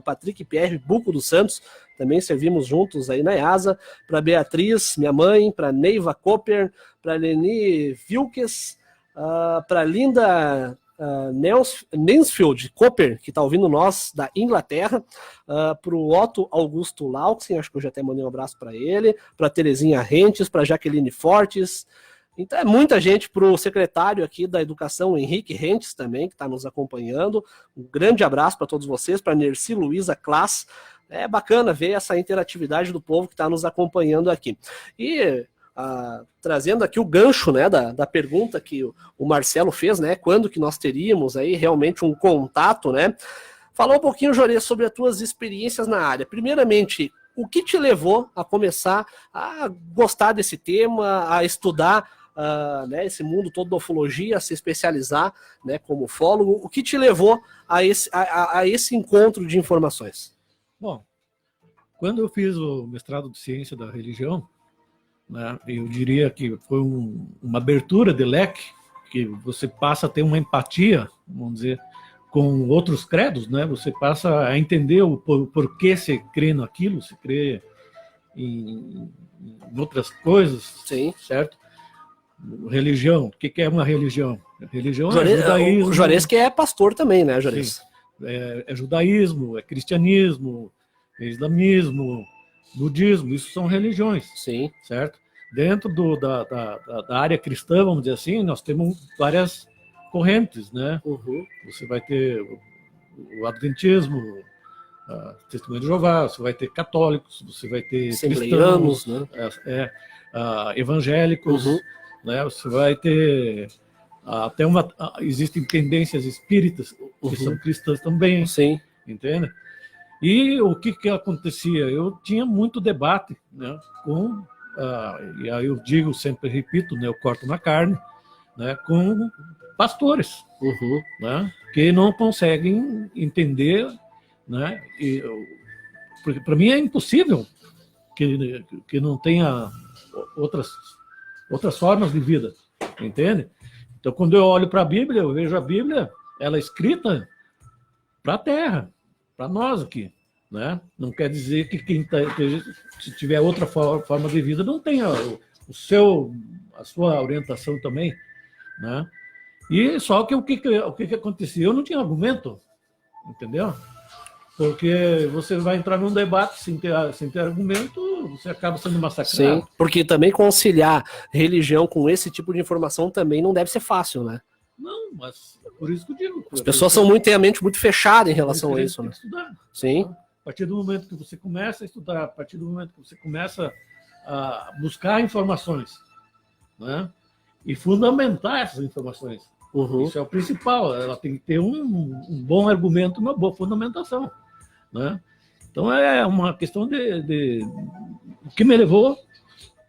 Patrick Pierre Buco dos Santos, também servimos juntos aí na EASA, para Beatriz, minha mãe, para Neiva Cooper, para Leni Vilques, para Linda Mansfield Cooper, que está ouvindo nós da Inglaterra, para o Otto Augusto Lauxen, acho que eu já até mandei um abraço para ele, para Terezinha Rentes, para Jaqueline Fortes. Então é muita gente, para o secretário aqui da Educação, Henrique Rentes, também, que está nos acompanhando. Um grande abraço para todos vocês, para Nerci Luiza Klass. É bacana ver essa interatividade do povo que está nos acompanhando aqui. E trazendo aqui o gancho, né, da pergunta que o Marcelo fez, né, quando que nós teríamos aí realmente um contato, né? Falar um pouquinho, Jorê, sobre as tuas experiências na área. Primeiramente, o que te levou a começar a gostar desse tema, a estudar né, esse mundo todo da ufologia, a se especializar, né, como ufólogo? O que te levou a esse encontro de informações? Bom, quando eu fiz o mestrado de ciência da religião, né? Eu diria que foi uma abertura de leque, que você passa a ter uma empatia, vamos dizer, com outros credos, né? Você passa a entender o porquê você crê naquilo, você crê em outras coisas, Sim. certo? Religião, o que é uma religião? Religião Juarez, é judaísmo. o Juarez que é pastor também, né, Juarez? Sim. É judaísmo, é cristianismo, é islamismo, budismo, isso são religiões. Sim. Certo? Dentro da área cristã, vamos dizer assim, nós temos várias correntes, né? Uhum. Você vai ter o adventismo, Testemunho de Jeová, você vai ter católicos, você vai ter Assembleianos, cristãos, né? Evangélicos, Uhum. né? Você vai ter até existem tendências espíritas que são cristãs também, Sim. entende? E o que acontecia? Eu tinha muito debate, né, com, e aí eu digo, sempre repito, né, eu corto na carne, né, com pastores, Uhum. né, que não conseguem entender, né, porque para mim é impossível que não tenha outras formas de vida, entende? Então, quando eu olho para a Bíblia, eu vejo a Bíblia, ela é escrita para a Terra, para nós aqui, né? Não quer dizer que se tiver outra forma de vida, não tenha a sua orientação também, né? E só que o que acontecia? Eu não tinha argumento, entendeu? Porque você vai entrar num debate sem ter argumento, você acaba sendo massacrado. Sim, porque também conciliar religião com esse tipo de informação também não deve ser fácil, né? Não, mas é por isso que eu digo. As pessoas têm a mente muito fechada em relação a isso, né? Estudar. Sim. A partir do momento que você começa a estudar, a partir do momento que você começa a buscar informações, né? E fundamentar essas informações. Uhum. Isso é o principal. Ela tem que ter um bom argumento, uma boa fundamentação, né? Então é uma questão de o que me levou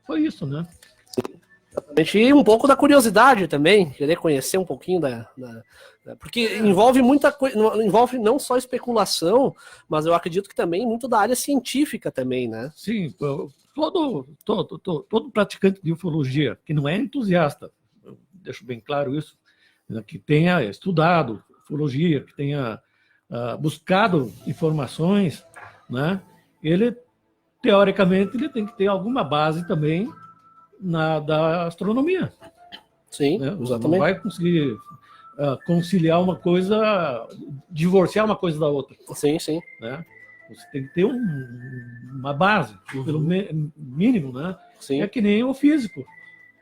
foi isso, né? E um pouco da curiosidade também, querer conhecer um pouquinho porque envolve muita coisa, envolve não só especulação, mas eu acredito que também muito da área científica também, né? Sim, todo praticante de ufologia que não é entusiasta, eu deixo bem claro isso, né, que tenha estudado ufologia, que tenha buscado informações, né, ele, teoricamente, ele tem que ter alguma base também da astronomia. Sim, né? exatamente. Não vai conseguir conciliar uma coisa, divorciar uma coisa da outra. Sim, sim. Né? Você tem que ter uma base, pelo mínimo, né? Sim. É que nem o físico.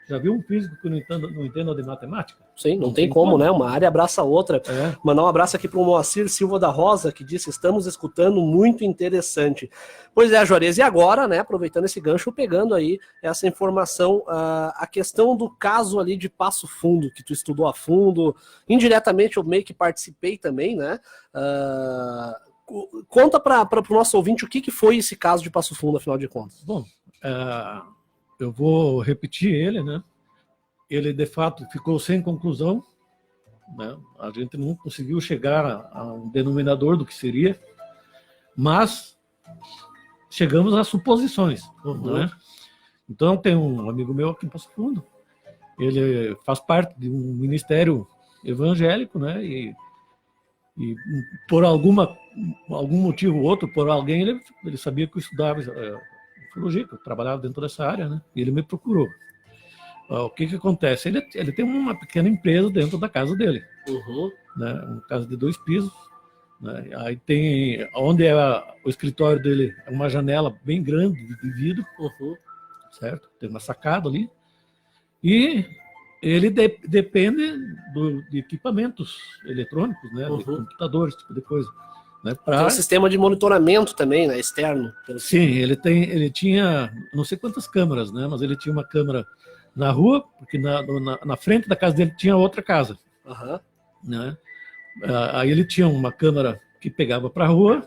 Já viu um físico que não entenda de matemática? Sim, não tem como, né? Uma área abraça a outra. É. Mandar um abraço aqui para o Moacir Silva da Rosa, que disse: estamos escutando, muito interessante. Pois é, Juarez, e agora, né, aproveitando esse gancho, pegando aí essa informação, a questão do caso ali de Passo Fundo, que tu estudou a fundo, indiretamente eu meio que participei também, né? Conta para o nosso ouvinte o que foi esse caso de Passo Fundo, afinal de contas. Bom, eu vou repetir ele, né? Ele, de fato, ficou sem conclusão, né? A gente não conseguiu chegar a um denominador do que seria, mas chegamos a suposições, né? Então, tem um amigo meu aqui em Passo Fundo, ele faz parte de um ministério evangélico, né? E por algum motivo ou outro, por alguém, ele sabia que eu estudava ufologia, que eu trabalhava dentro dessa área, né? E ele me procurou. O que acontece? Ele tem uma pequena empresa dentro da casa dele, né? Uma casa de 2 pisos, né? Aí tem, onde o escritório dele, é uma janela bem grande de vidro, certo? Tem uma sacada ali, e ele depende de equipamentos eletrônicos, né? De computadores, tipo de coisa. Né? Tem um sistema de monitoramento também, né? Externo. Sim, ele tinha não sei quantas câmeras, né? Mas ele tinha uma câmera na rua, porque na frente da casa dele tinha outra casa. Né? Aí ele tinha uma câmera que pegava para a rua,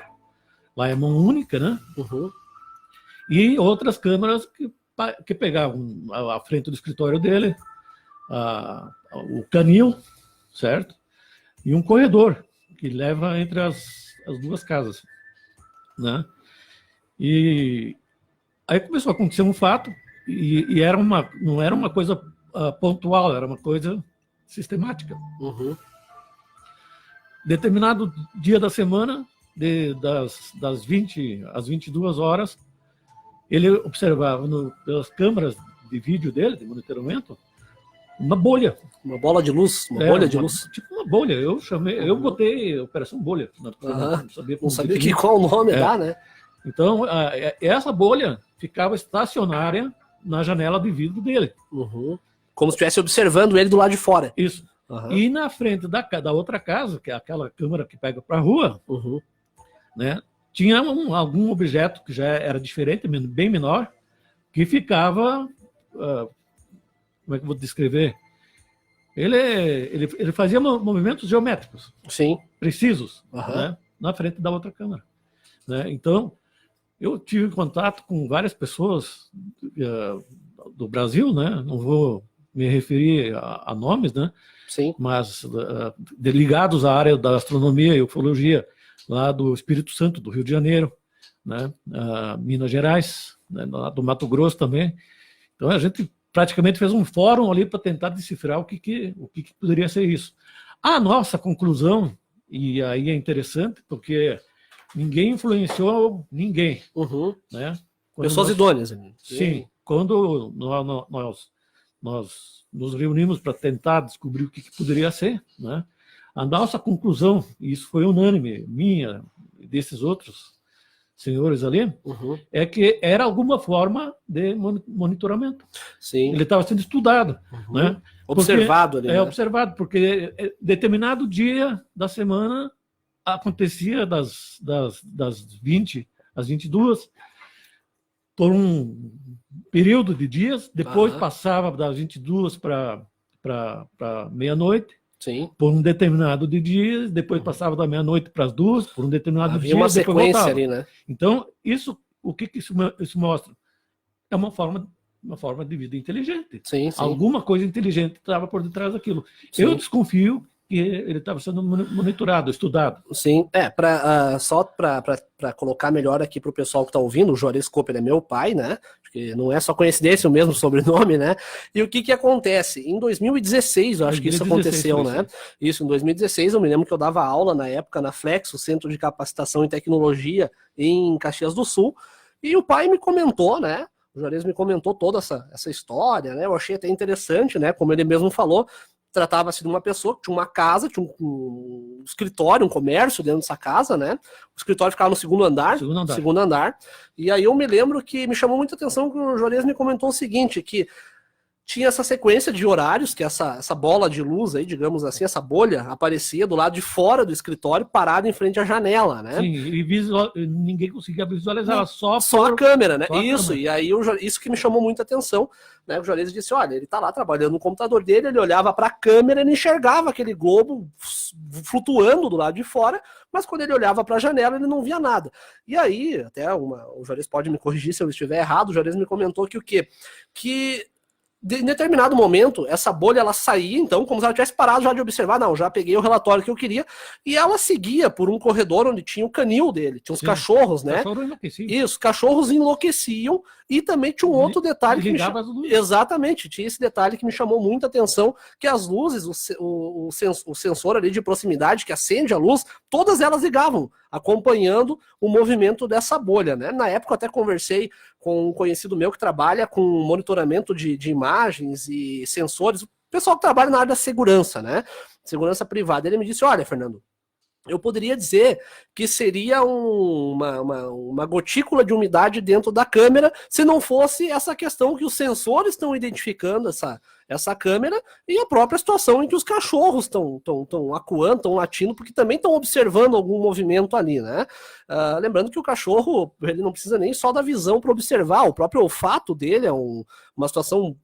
lá é mão única, né? E outras câmeras que pegavam a frente do escritório dele, o canil, certo? E um corredor que leva entre as 2 casas, né? E aí começou a acontecer um fato E não era uma coisa pontual, era uma coisa sistemática. Uhum. Determinado dia da semana, das 20 às 22 horas, ele observava pelas câmeras de vídeo dele, de monitoramento, uma bolha. Uma bola de luz, uma bolha de luz. Tipo uma bolha. Eu botei Operação Bolha. Não sabia qual o nome dá, né? Então, essa bolha ficava estacionária na janela de vidro dele. Uhum. Como se estivesse observando ele do lado de fora. Isso. Uhum. E na frente da outra casa, que é aquela câmera que pega para a rua, né, tinha algum objeto que já era diferente, bem menor, que ficava... como é que eu vou descrever? Ele fazia movimentos geométricos. Sim. Precisos, né, na frente da outra câmera. Né? Então, eu tive contato com várias pessoas do Brasil, né? Não vou me referir a nomes, né? Sim. Mas ligados à área da astronomia e ufologia, lá do Espírito Santo, do Rio de Janeiro, né? Minas Gerais, né? Lá do Mato Grosso também. Então, a gente praticamente fez um fórum ali para tentar decifrar o que poderia ser isso. A nossa conclusão, e aí é interessante, porque ninguém influenciou ninguém. Né? Pessoas idôneas. Sim. Quando nós nos reunimos para tentar descobrir o que poderia ser, né? A nossa conclusão, e isso foi unânime, minha e desses outros senhores ali, é que era alguma forma de monitoramento. Sim. Ele estava sendo estudado. Né? Observado ali. Observado, porque determinado dia da semana acontecia das 20 às 22, por um período de dias, depois passava das 22 para meia-noite, por um determinado de dias, depois passava da meia-noite para as 2, por um determinado dia, uma depois sequência voltava. ali, né? Então, o que isso mostra? É uma forma de vida inteligente. Sim. Alguma coisa inteligente estava por detrás daquilo. Sim. Eu desconfio que ele estava sendo monitorado, estudado. Sim, só para colocar melhor aqui para o pessoal que está ouvindo, o Juarez Cooper é meu pai, né? Porque não é só coincidência o mesmo sobrenome, né? E o que acontece? Em 2016, eu acho que isso aconteceu, né? Isso, em 2016, eu me lembro que eu dava aula na época na Flex, o Centro de Capacitação e Tecnologia em Caxias do Sul, e o pai me comentou, né? O Juarez me comentou toda essa história, né? Eu achei até interessante, né? Como ele mesmo falou, tratava-se de uma pessoa que tinha uma casa, tinha um escritório, um comércio dentro dessa casa, né? O escritório ficava no segundo andar. E aí eu me lembro que me chamou muita atenção que o Juarez me comentou o seguinte, que tinha essa sequência de horários, que essa bola de luz aí, digamos assim, essa bolha, aparecia do lado de fora do escritório, parada em frente à janela, né? Sim, e ninguém conseguia visualizar, só a câmera, né? Isso, e aí isso que me chamou muita atenção, né? O Juarez disse, olha, ele tá lá trabalhando no computador dele, ele olhava para a câmera, ele enxergava aquele globo flutuando do lado de fora, mas quando ele olhava para a janela, ele não via nada. E aí, até o Juarez pode me corrigir se eu estiver errado, o Juarez me comentou que o quê? Que em determinado momento, essa bolha ela saía, então, como se ela tivesse parado já de observar, não, já peguei o relatório que eu queria, e ela seguia por um corredor onde tinha o canil dele, tinha os cachorros, né? Isso, cachorros enlouqueciam, e também tinha um outro detalhe que exatamente, tinha esse detalhe que me chamou muita atenção, que as luzes, o sensor ali de proximidade que acende a luz, todas elas ligavam, acompanhando o movimento dessa bolha, né? Na época eu até conversei com um conhecido meu que trabalha com monitoramento de imagens e sensores, o pessoal que trabalha na área da segurança, né? Segurança privada. Ele me disse, olha, Fernando, eu poderia dizer que seria uma gotícula de umidade dentro da câmera se não fosse essa questão que os sensores estão identificando essa câmera e a própria situação em que os cachorros estão acuando, estão latindo, porque também estão observando algum movimento ali, né? Lembrando que o cachorro, ele não precisa nem só da visão para observar, o próprio olfato dele é uma situação,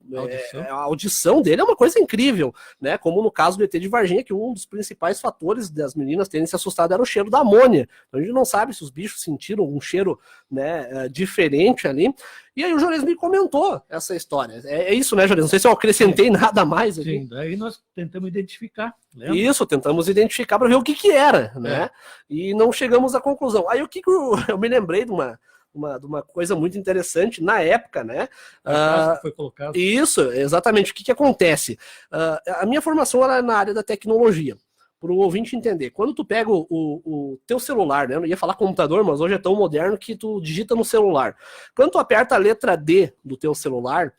a audição dele é uma coisa incrível, né? Como no caso do ET de Varginha, que um dos principais fatores das meninas terem se assustado era o cheiro da amônia. Então a gente não sabe se os bichos sentiram um cheiro, né, diferente ali. E aí o Juarez me comentou essa história. É isso, né, Juarez? Não sei se eu acrescentei nada mais aqui. Sim, daí nós tentamos identificar. Lembra? Isso, tentamos identificar para ver o que era, né? E não chegamos à conclusão. Aí o que eu me lembrei de uma uma coisa muito interessante na época, né? Que foi colocado. Isso, exatamente. O que acontece? A minha formação era na área da tecnologia. Para o ouvinte entender, quando tu pega o teu celular, né? Eu não ia falar computador, mas hoje é tão moderno que tu digita no celular. Quando tu aperta a letra D do teu celular,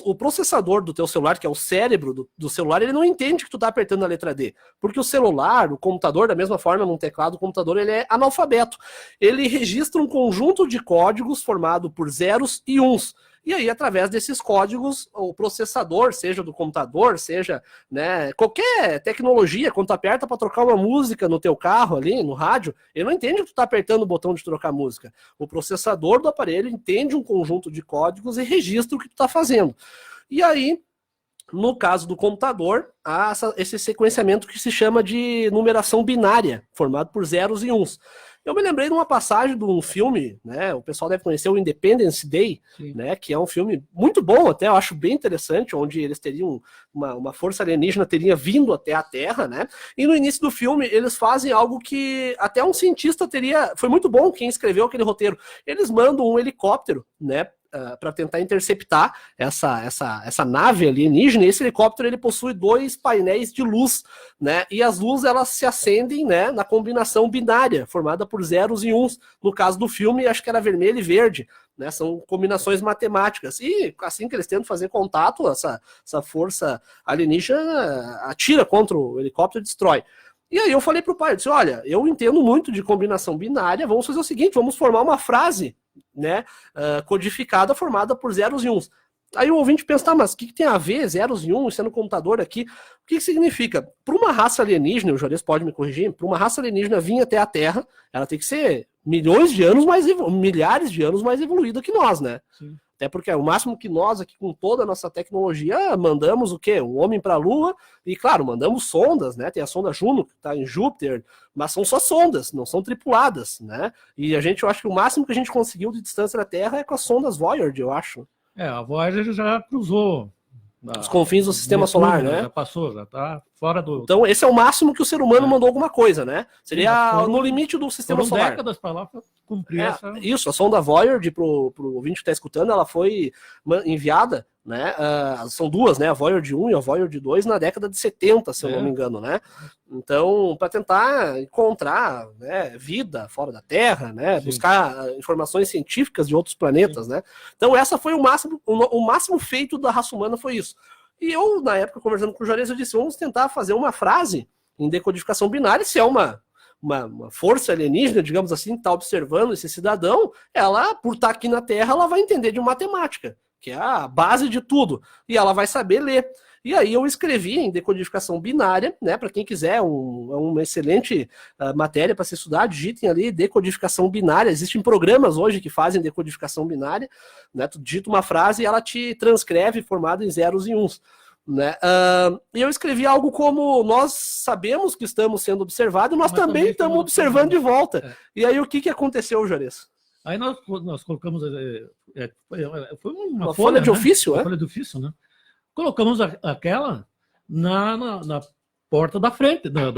o processador do teu celular, que é o cérebro do celular, ele não entende que tu tá apertando a letra D. Porque o celular, o computador, da mesma forma, num teclado, o computador, ele é analfabeto. Ele registra um conjunto de códigos formado por zeros e uns. E aí, através desses códigos, o processador, seja do computador, seja, né, qualquer tecnologia, quando tu aperta para trocar uma música no teu carro ali, no rádio, ele não entende que tu tá apertando o botão de trocar música. O processador do aparelho entende um conjunto de códigos e registra o que tu tá fazendo. E aí, no caso do computador, há esse sequenciamento que se chama de numeração binária, formado por zeros e uns. Eu me lembrei de uma passagem de um filme, né? O pessoal deve conhecer o Independence Day, né? Que é um filme muito bom, até eu acho bem interessante, onde eles teriam uma força alienígena teria vindo até a Terra, né? E no início do filme eles fazem algo que até um cientista teria. Foi muito bom quem escreveu aquele roteiro. Eles mandam um helicóptero, né? Para tentar interceptar essa nave alienígena. Esse helicóptero ele possui 2 painéis de luz, né? E as luzes elas se acendem, né, na combinação binária, formada por zeros e uns. No caso do filme, acho que era vermelho e verde, né? São combinações matemáticas. E assim que eles tentam fazer contato, essa força alienígena atira contra o helicóptero e destrói. E aí eu falei pro pai, eu disse, olha, eu entendo muito de combinação binária, vamos fazer o seguinte, vamos formar uma frase, né, codificada, formada por zeros e uns. Aí o ouvinte pensa, tá, mas o que tem a ver zeros e uns, sendo computador aqui? O que significa? Para uma raça alienígena, o Juarez pode me corrigir, para uma raça alienígena vir até a Terra, ela tem que ser milhares de anos mais evoluída que nós, né? Sim. Até porque é o máximo que nós aqui, com toda a nossa tecnologia, mandamos o quê? Um homem para a Lua e, claro, mandamos sondas, né? Tem a sonda Juno, que está em Júpiter, mas são só sondas, não são tripuladas, né? E eu acho que o máximo que a gente conseguiu de distância da Terra é com as sondas Voyager, eu acho. A Voyager já cruzou os confins do sistema solar, né? Já passou, já está fora do... Então, esse é o máximo que o ser humano mandou alguma coisa, né? Seria no limite do sistema solar. Décadas para lá para cumprir essa... Isso, a sonda Voyager, pro ouvinte que está escutando, ela foi enviada, né? São duas, né? A Voyager 1 e a Voyager 2 na década de 70, se eu não me engano, né? Então, para tentar encontrar, né, vida fora da Terra, né? Sim. Buscar informações científicas de outros planetas, né? Então, essa foi o máximo feito da raça humana foi isso. E eu, na época, conversando com o Juarez, eu disse, vamos tentar fazer uma frase em decodificação binária, se é uma força alienígena, digamos assim, que está observando esse cidadão, ela, por estar aqui na Terra, ela vai entender de matemática, que é a base de tudo, e ela vai saber ler. E aí eu escrevi em decodificação binária, né, para quem quiser, uma excelente matéria para se estudar, digitem ali decodificação binária, existem programas hoje que fazem decodificação binária, né, tu digita uma frase e ela te transcreve formado em zeros e uns. Né? E eu escrevi algo como nós sabemos que estamos sendo observados, mas também estamos observando de volta. E aí o que aconteceu, Juarez? Aí nós colocamos foi uma folha de ofício, uma folha de ofício, né? Colocamos aquela na porta da frente, da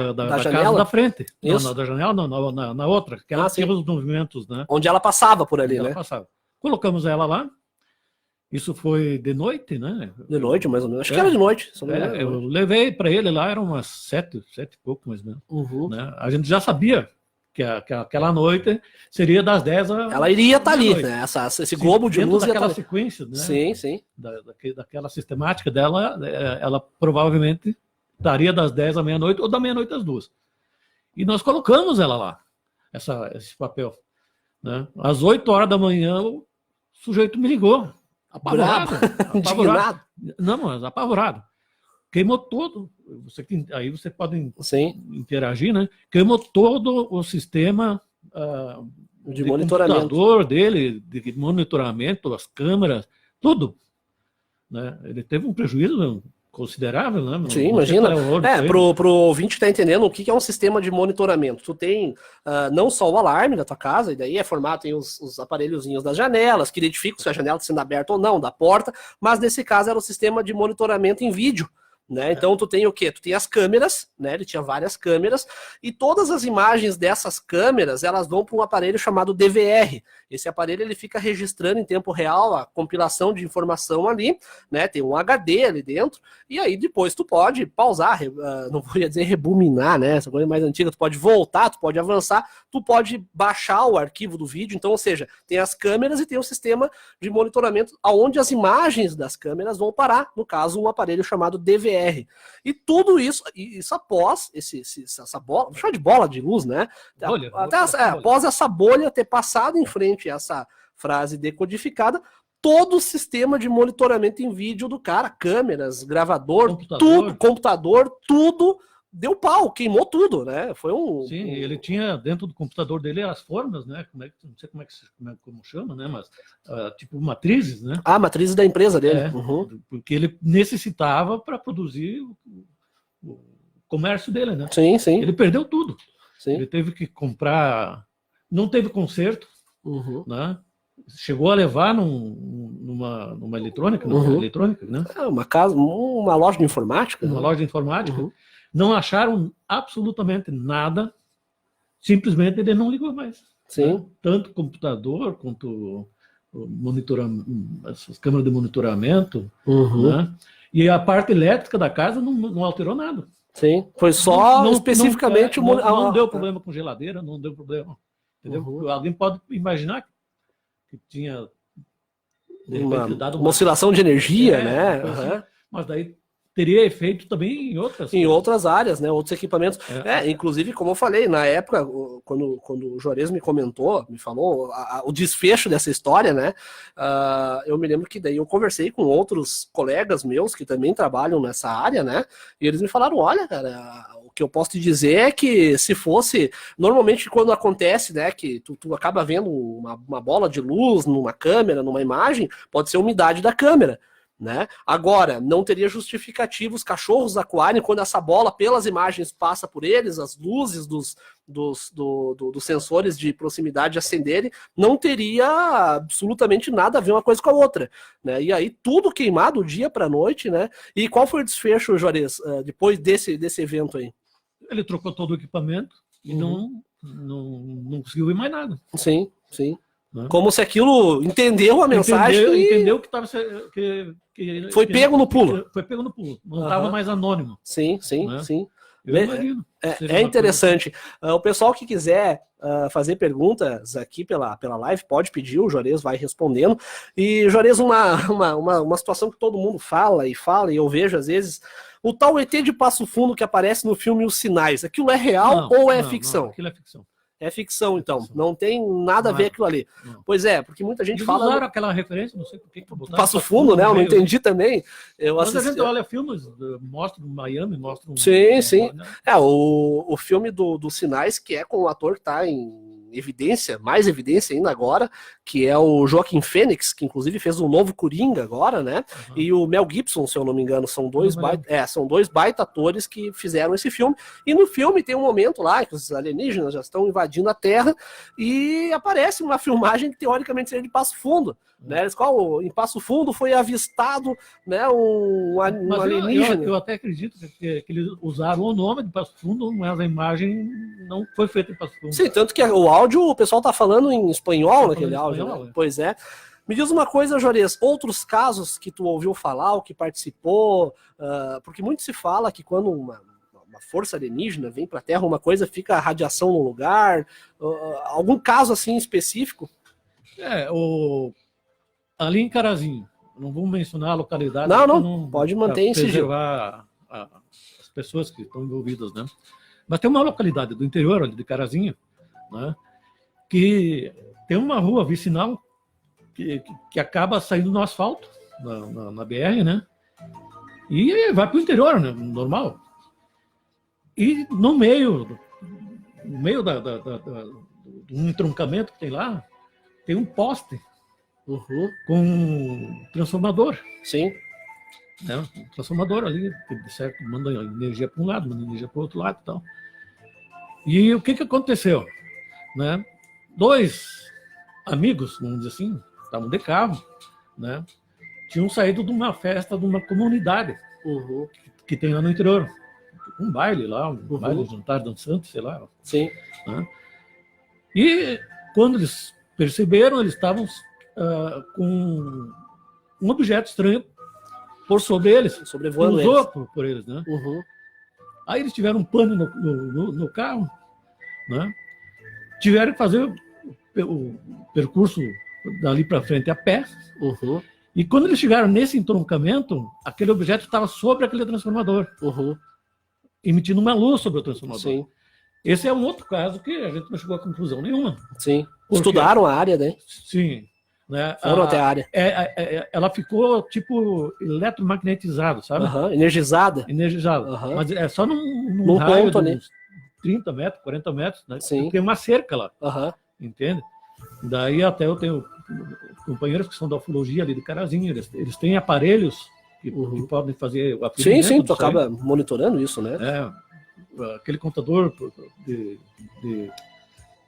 casa da frente. Não, da janela, não, na outra, que ela tinha os movimentos, né? Onde ela passava por ali, né? Passava. Colocamos ela lá. Isso foi de noite, né? De noite, mais ou menos. Acho que era de noite. Eu levei para ele lá, eram umas 7 e pouco, mais ou menos. Uhum. Né? A gente já sabia que aquela noite seria das 10 a... Ela iria estar ali, né? Esse globo de luz ia estar daquela sequência, né? Sim, sim. Daquela sistemática dela, ela provavelmente estaria das 10 à meia-noite ou da meia-noite às 2. E nós colocamos ela lá, esse papel. Né? Às 8 horas da manhã, o sujeito me ligou. Apavorado. Não, mas apavorado. Queimou todo. Aí você pode interagir, né? Queimou todo o sistema de monitoramento computador dele, de monitoramento, as câmeras, tudo. Né? Ele teve um prejuízo considerável, né? Sim, imagina. Pro ouvinte estar entendendo o que é um sistema de monitoramento. Tu tem não só o alarme da tua casa, e daí é formado, tem os aparelhozinhos das janelas, que identificam se a janela está sendo aberta ou não, da porta, mas nesse caso era o sistema de monitoramento em vídeo, né? Então tu tem o quê? Tu tem as câmeras, né? Ele tinha várias câmeras, e todas as imagens dessas câmeras, elas vão para um aparelho chamado DVR. Esse aparelho ele fica registrando em tempo real a compilação de informação ali, né? Tem um HD ali dentro, e aí depois tu pode pausar, não vou dizer rebobinar, né? Essa coisa mais antiga, tu pode voltar, tu pode avançar, tu pode baixar o arquivo do vídeo. Então, ou seja, tem as câmeras e tem o sistema de monitoramento aonde as imagens das câmeras vão parar, no caso, um aparelho chamado DVR. E tudo isso após essa bola, vou chamar de bola de luz, né? Bolha, após essa bolha ter passado em frente a essa frase decodificada, todo o sistema de monitoramento em vídeo do cara, câmeras, gravador, computador, tudo deu pau, queimou tudo, né? Foi Sim, ele tinha dentro do computador dele as formas, né? Não sei como chama, né? Mas tipo matrizes, né? Matrizes da empresa dele. Porque ele necessitava para produzir o comércio dele, né? Sim, sim. Ele perdeu tudo. Sim. Ele teve que comprar, não teve conserto, né? Chegou a levar numa eletrônica, né? Uma loja de informática. Uma loja de informática. Não acharam absolutamente nada, simplesmente ele não ligou mais. Sim. Né? Tanto o computador quanto essas câmeras de monitoramento, né? E a parte elétrica da casa não alterou nada. Sim, foi só especificamente... Não deu problema com geladeira, não deu problema. Entendeu? Alguém pode imaginar que tinha dado uma oscilação de energia, né? Mas daí teria efeito também em outras áreas, né? Outros equipamentos. Inclusive, como eu falei, na época, quando o Juarez me falou o desfecho dessa história, né? Eu me lembro que daí eu conversei com outros colegas meus que também trabalham nessa área, né? E eles me falaram, olha, cara, o que eu posso te dizer é que se fosse, normalmente quando acontece, né, que tu acaba vendo uma bola de luz numa câmera, numa imagem, pode ser a umidade da câmera, né? Agora, não teria justificativo os cachorros aquarem quando essa bola, pelas imagens, passa por eles, as luzes dos sensores de proximidade acenderem, não teria absolutamente nada a ver uma coisa com a outra, né? E aí tudo queimado do dia para a noite, né? E qual foi o desfecho, Juarez, depois desse evento aí? Ele trocou todo o equipamento e não conseguiu ver mais nada. Sim, sim. Como se aquilo entendeu a mensagem. Entendeu que estava. Foi pego no pulo. Foi pego no pulo. Não estava mais anônimo. Sim, sim, né? sim. Eu imagino. É interessante. O pessoal que quiser fazer perguntas aqui pela live, pode pedir, o Juarez vai respondendo. E, Juarez, uma situação que todo mundo fala, e eu vejo às vezes, o tal ET de Passo Fundo que aparece no filme Os Sinais, aquilo é real ou é ficção? Não, aquilo é ficção. É ficção, então. Não tem nada a ver aquilo ali. Não. Pois é, porque muita gente fala... usaram aquela referência, não sei por que botaram. Passo Fundo, né? Eu não entendi também. Mas a gente olha filmes, mostra Miami, mostra... Sim. O filme dos Sinais, que é com o ator que está em evidência, mais evidência ainda agora, que é o Joaquim Fênix, que inclusive fez um novo Coringa agora, né? E o Mel Gibson, se eu não me engano, são dois baita atores que fizeram esse filme. E no filme tem um momento lá que os alienígenas já estão invadindo a Terra e aparece uma filmagem que teoricamente seria de Passo Fundo, né? Em Passo Fundo foi avistado, né, um alienígena. Eu até acredito que eles usaram o nome de Passo Fundo, mas a imagem não foi feita em Passo Fundo. Sim, tanto que o áudio, o pessoal tá falando em espanhol naquele áudio, né? Pois é. Me diz uma coisa, Juarez, outros casos que tu ouviu falar, ou que participou, porque muito se fala que quando uma força alienígena vem para a Terra, uma coisa fica a radiação no lugar, algum caso assim específico? Ali em Carazinho, não vou mencionar a localidade. Não, pode manter em sigilo. Preservar as pessoas que estão envolvidas, né? Mas tem uma localidade do interior ali de Carazinho, né, que tem uma rua vicinal que acaba saindo no asfalto, na BR, né? E vai para o interior, né? Normal. E no meio do entroncamento que tem lá, tem um poste com um transformador. Sim. Né? Um transformador ali, que de certo manda energia para um lado, manda energia para o outro lado e tal. E o que aconteceu? Né? Dois amigos, vamos dizer assim, estavam de carro, né? Tinham saído de uma festa de uma comunidade que tem lá no interior. Um baile lá, um baile, um jantar dançante, sei lá. Sim. Né? E quando eles perceberam, eles estavam com um objeto estranho por sobre eles, sobrevoando cruzou por eles, né? Aí eles tiveram um pane no carro, né? Tiveram que fazer o percurso dali para frente a pé. E quando eles chegaram nesse entroncamento, aquele objeto estava sobre aquele transformador, emitindo uma luz sobre o transformador. Sim. Esse é um outro caso que a gente não chegou a conclusão nenhuma. Sim. Estudaram a área, né? Sim. Né? Foram até a área. Ela ficou tipo eletromagnetizada, sabe? Energizada. Mas é só num raio ponto, de né? uns 30 metros, 40 metros, né? Sim. Tem uma cerca lá. Entende? Daí até eu tenho companheiros que são da ufologia ali de Carazinho, eles têm aparelhos que podem fazer o aferimento. Sim, tu acaba monitorando isso, né? Aquele contador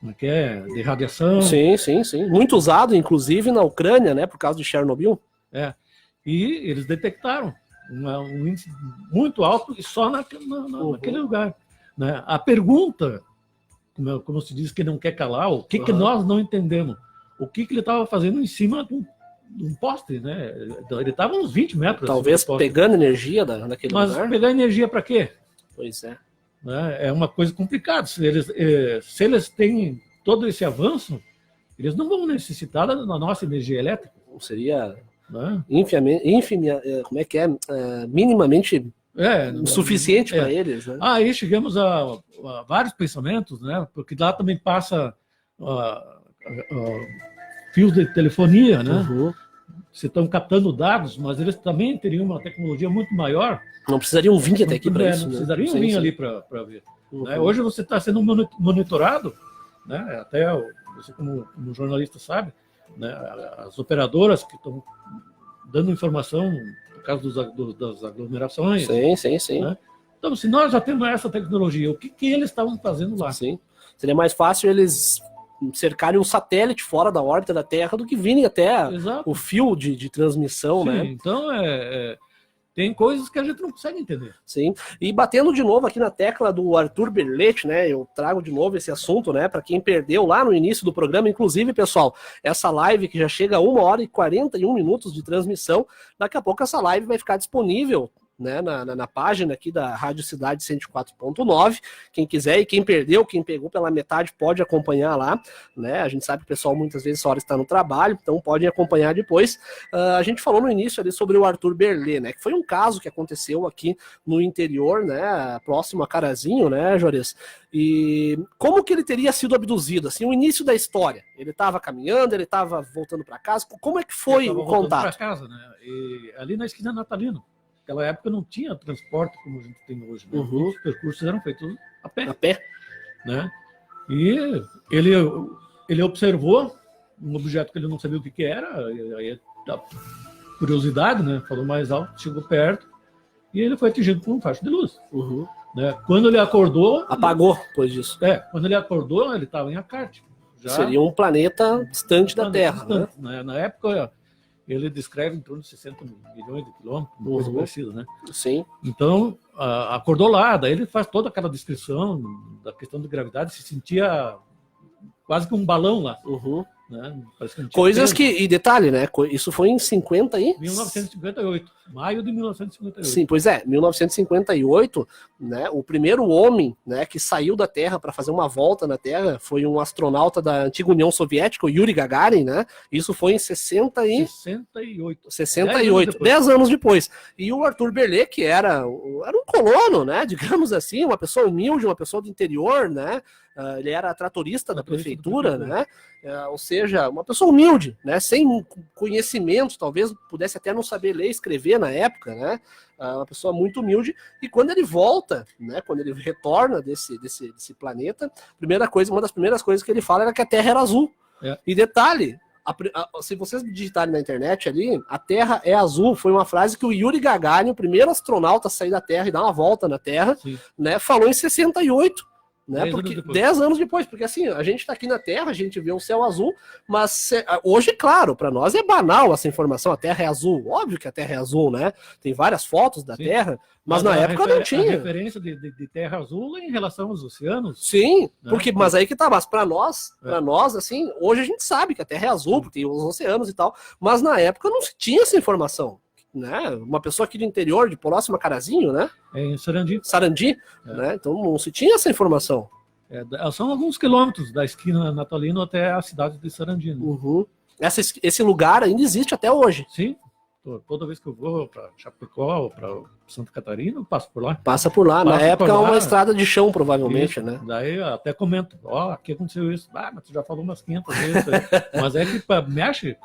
como é que é? De radiação. Sim. Muito usado, inclusive, na Ucrânia, né? Por causa de Chernobyl. E eles detectaram um índice muito alto e só naquele lugar. Né? A pergunta, como se diz que não quer calar, o que nós não entendemos? O que ele estava fazendo em cima de um poste, né? Ele estava uns 20 metros. Talvez pegando energia daquele lugar. Mas pegar energia para quê? Pois é. É uma coisa complicada. Se eles têm todo esse avanço, eles não vão necessitar da nossa energia elétrica. Seria minimamente suficiente para eles. Né? Aí chegamos a vários pensamentos, né? Porque lá também passa fios de telefonia, né? Você estão captando dados, mas eles também teriam uma tecnologia muito maior. Não precisariam vir até aqui para isso. Não precisariam vir ali para ver. Né? Hoje você está sendo monitorado, né? Até você como jornalista sabe, né? As operadoras que estão dando informação por causa das aglomerações. Sim. Né? Então, se nós já temos essa tecnologia, o que eles estavam fazendo lá? Sim. Seria mais fácil eles cercarem um satélite fora da órbita da Terra do que virem até o fio de transmissão, né? Então, tem coisas que a gente não consegue entender. Sim, e batendo de novo aqui na tecla do Arthur Berletti, né, eu trago de novo esse assunto, né, para quem perdeu lá no início do programa, inclusive, pessoal, essa live que já chega a 1h41 de transmissão, daqui a pouco essa live vai ficar disponível, né, na página aqui da Rádio Cidade 104.9, quem quiser e quem perdeu, quem pegou pela metade pode acompanhar lá, né, a gente sabe que o pessoal muitas vezes essa hora está no trabalho, então podem acompanhar depois. A gente falou no início ali sobre o Arthur Berlet, né, que foi um caso que aconteceu aqui no interior, né, próximo a Carazinho, né, Juarez, e como que ele teria sido abduzido, assim, o início da história, ele estava caminhando, ele estava voltando para casa, como é que foi o contato? Para casa, né, e ali na esquina Natalino. Naquela época não tinha transporte como a gente tem hoje. Né? Os percursos eram feitos a pé. Né? E ele observou um objeto que ele não sabia o que era, aí da curiosidade, né? Falou mais alto, chegou perto e ele foi atingido por um facho de luz. Né? Quando ele acordou... Apagou depois disso. Quando ele acordou, ele estava em Acarte. Seria um planeta distante da Terra. Distante, né? Na época... Ele descreve em torno de 60 milhões de quilômetros, uma coisa parecida, né? Sim. Então, acordou lá, daí ele faz toda aquela descrição da questão de gravidade, se sentia quase que um balão lá. Né? Coisas que, e detalhe, né? Isso foi em 1958, maio de 1958. Sim, pois é, 1958, né? O primeiro homem, né, que saiu da Terra para fazer uma volta na Terra foi um astronauta da antiga União Soviética, o Yuri Gagarin, né? Isso foi em 68. 10 anos depois. E o Arthur Berlet, que era um colono, né? Digamos assim, uma pessoa humilde, uma pessoa do interior, né? Ele era tratorista da prefeitura, né? Ou seja, uma pessoa humilde, né? Sem conhecimento, talvez pudesse até não saber ler e escrever na época, né? Uma pessoa muito humilde. E quando ele volta, né? Quando ele retorna desse planeta, uma das primeiras coisas que ele fala era que a Terra era azul. E detalhe, se vocês digitarem na internet ali, a Terra é azul, foi uma frase que o Yuri Gagarin, o primeiro astronauta a sair da Terra e dar uma volta na Terra, né? Falou em 68. né? 10 Porque anos depois. 10 anos depois, porque assim, a gente está aqui na Terra, a gente vê o céu azul, mas hoje, claro, para nós é banal essa informação, a Terra é azul. Óbvio que a Terra é azul, né? Tem várias fotos da Sim. Terra, mas na época não A tinha. referência de terra azul é em relação aos oceanos. Sim, Né? porque, mas aí que tá, mas para nós, assim, hoje a gente sabe que a Terra é azul, porque tem os oceanos e tal, mas na época não se tinha essa informação, né? Uma pessoa aqui do interior, de próximo a Carazinho, né? É em Sarandi. Sarandi, né? Então não se tinha essa informação. São alguns quilômetros da esquina Natalino até a cidade de Sarandi. Né? Uhum. Esse lugar ainda existe até hoje. Sim. Toda vez que eu vou para Chapecó ou para Santa Catarina, eu passo por lá. Passa por lá. Na Passa época por é lá. uma estrada de chão, provavelmente, Isso. né? Daí eu até comento, aqui aconteceu isso. Mas tu já falou umas 500 vezes. Mas é que mexe,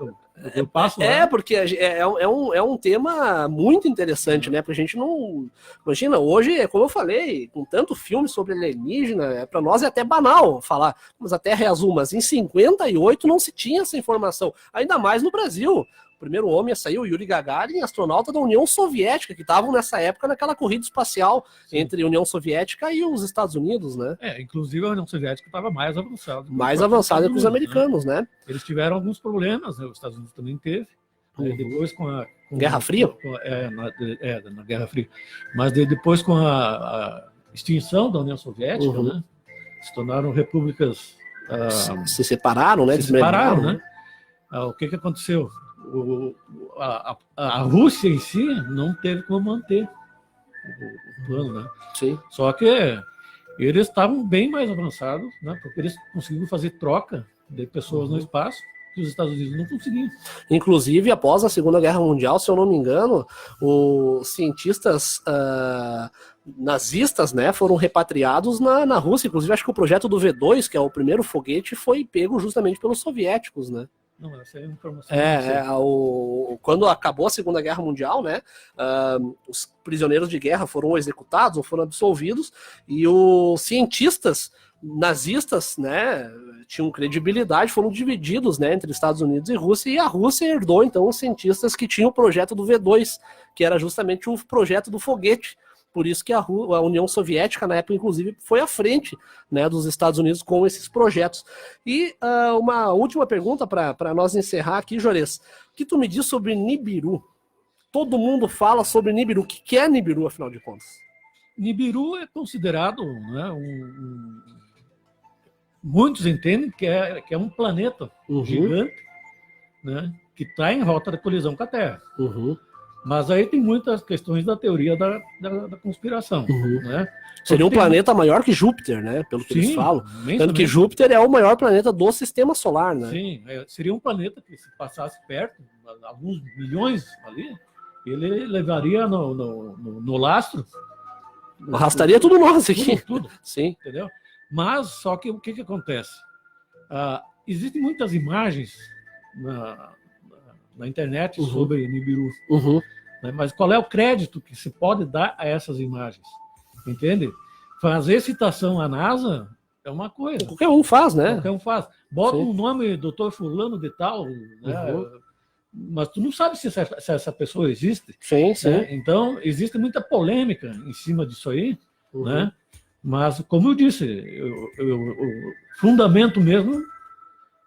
eu passo lá. Porque é um tema muito interessante, né? Porque a gente não... Imagina, hoje, como eu falei, com tanto filme sobre alienígena, para nós é até banal falar, mas a Terra é azul, mas em 58 não se tinha essa informação, ainda mais no Brasil. O primeiro homem a sair, o Yuri Gagarin, astronauta da União Soviética, que estavam nessa época naquela corrida espacial entre a União Soviética e os Estados Unidos, né? Inclusive a União Soviética estava mais avançada. Mais avançada que os americanos, né? Eles tiveram alguns problemas, né? Os Estados Unidos também teve. Depois com a... Guerra Fria? Na Guerra Fria. Mas depois com a extinção da União Soviética, né? Se tornaram repúblicas... se separaram, né? Se separaram, né? O que aconteceu? A Rússia em si não teve como manter o plano, né? Sim. Só que eles estavam bem mais avançados, né? Porque eles conseguiram fazer troca de pessoas no espaço que os Estados Unidos não conseguiam. Inclusive, após a Segunda Guerra Mundial, se eu não me engano, os cientistas nazistas, né, foram repatriados na Rússia. Inclusive, acho que o projeto do V2, que é o primeiro foguete, foi pego justamente pelos soviéticos, né? Não, essa é a informação. Quando acabou a Segunda Guerra Mundial, né, os prisioneiros de guerra foram executados ou foram absolvidos, e os cientistas nazistas, né, tinham credibilidade, foram divididos, né, entre Estados Unidos e Rússia, e a Rússia herdou, então, os cientistas que tinham o projeto do V2, que era justamente o projeto do foguete. Por isso que a União Soviética, na época, inclusive, foi à frente, né, dos Estados Unidos com esses projetos. E uma última pergunta para nós encerrar aqui, Jores. O que tu me diz sobre Nibiru? Todo mundo fala sobre Nibiru. O que é Nibiru, afinal de contas? Nibiru é considerado, né, muitos entendem que é um planeta gigante, né, que está em rota de colisão com a Terra. Mas aí tem muitas questões da teoria da conspiração. Né? Seria um planeta maior que Júpiter, né? Pelo que eles falam. Tanto que Júpiter é o maior planeta do sistema solar, né? Sim, seria um planeta que, se passasse perto, alguns milhões ali, ele levaria no lastro. Arrastaria tudo nós aqui. Tudo. Sim. Entendeu? Mas, só que o que acontece? Existem muitas imagens na internet sobre Nibiru. Né? Mas qual é o crédito que se pode dar a essas imagens? Entende? Fazer citação à NASA é uma coisa. Qualquer um faz, né? Qualquer um faz. Bota um nome, doutor fulano de tal, né? Mas tu não sabe se essa pessoa existe. Sim, sim. Né? Então, existe muita polêmica em cima disso aí, né? Mas, como eu disse, o fundamento mesmo,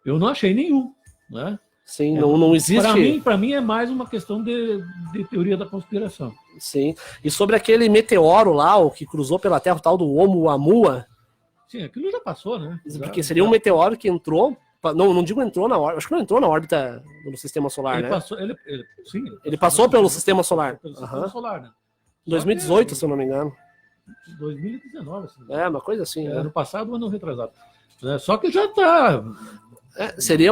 eu não achei nenhum, né? Sim, não existe... Para mim é mais uma questão de teoria da conspiração. Sim. E sobre aquele meteoro lá, o que cruzou pela Terra, o tal do Oumuamua... Sim, aquilo já passou, né? Porque seria um meteoro que entrou... Não digo entrou na órbita, acho que não entrou na órbita do sistema solar, ele né? Ele passou pelo sistema solar. Pelo sistema solar, né? 2018, se eu não me engano. 2019. Assim. Uma coisa assim. Ano passado, ano retrasado. Só que já está... seria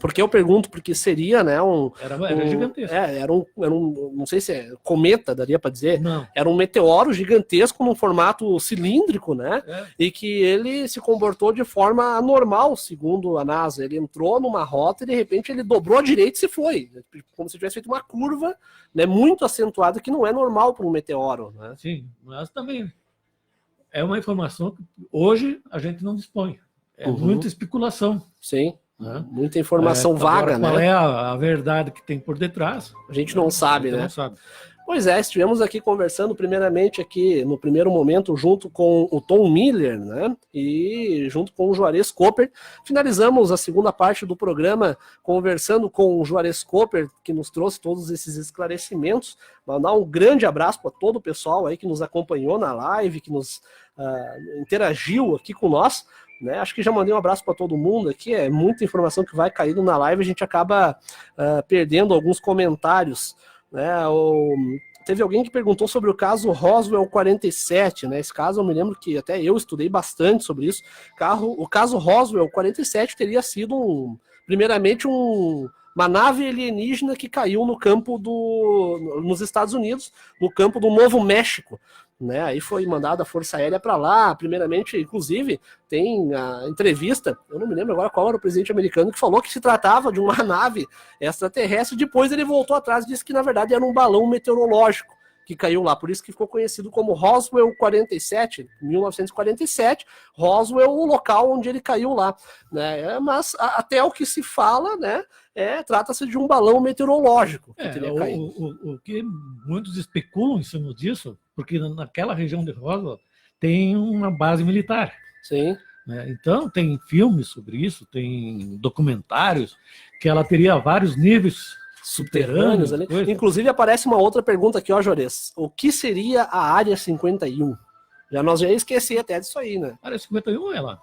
porque eu pergunto, porque seria, né, era gigantesco. Era um, não sei se é cometa, daria para dizer. Não. Era um meteoro gigantesco num formato cilíndrico, né? E que ele se comportou de forma anormal, segundo a NASA. Ele entrou numa rota e de repente ele dobrou à direita e se foi, como se tivesse feito uma curva, né, muito acentuada, que não é normal para um meteoro, né? Sim, mas também é uma informação que hoje a gente não dispõe. É muita especulação. Sim, né? Muita informação vaga, qual né? É a verdade que tem por detrás? A gente não sabe, né? Não sabe. Pois é, estivemos aqui conversando primeiramente aqui no primeiro momento junto com o Tom Miller, né, e junto com o Juarez Cooper. Finalizamos a segunda parte do programa conversando com o Juarez Cooper, que nos trouxe todos esses esclarecimentos. Mandar um grande abraço para todo o pessoal aí que nos acompanhou na live, que nos interagiu aqui com nós, né? Acho que já mandei um abraço para todo mundo aqui, é muita informação que vai caindo na live, a gente acaba perdendo alguns comentários, né? Teve alguém que perguntou sobre o caso Roswell 47, né? Esse caso eu me lembro que até eu estudei bastante sobre isso. O caso Roswell 47 teria sido primeiramente uma nave alienígena que caiu no campo nos Estados Unidos, no campo do Novo México, né? Aí foi mandada a Força Aérea para lá, primeiramente, inclusive, tem a entrevista, eu não me lembro agora qual era o presidente americano, que falou que se tratava de uma nave extraterrestre, depois ele voltou atrás e disse que, na verdade, era um balão meteorológico que caiu lá, por isso que ficou conhecido como Roswell 47, 1947, Roswell, o local onde ele caiu lá, né? Mas até o que se fala, né, trata-se de um balão meteorológico que teria caído. O que muitos especulam em cima disso, porque naquela região de Roswell tem uma base militar. Sim. Né? Então tem filmes sobre isso, tem documentários que ela teria vários níveis subterrâneos ali. Inclusive aparece uma outra pergunta aqui, ó, Juarez. O que seria a Área 51? Nós já esqueci até disso aí, né? A Área 51 é lá.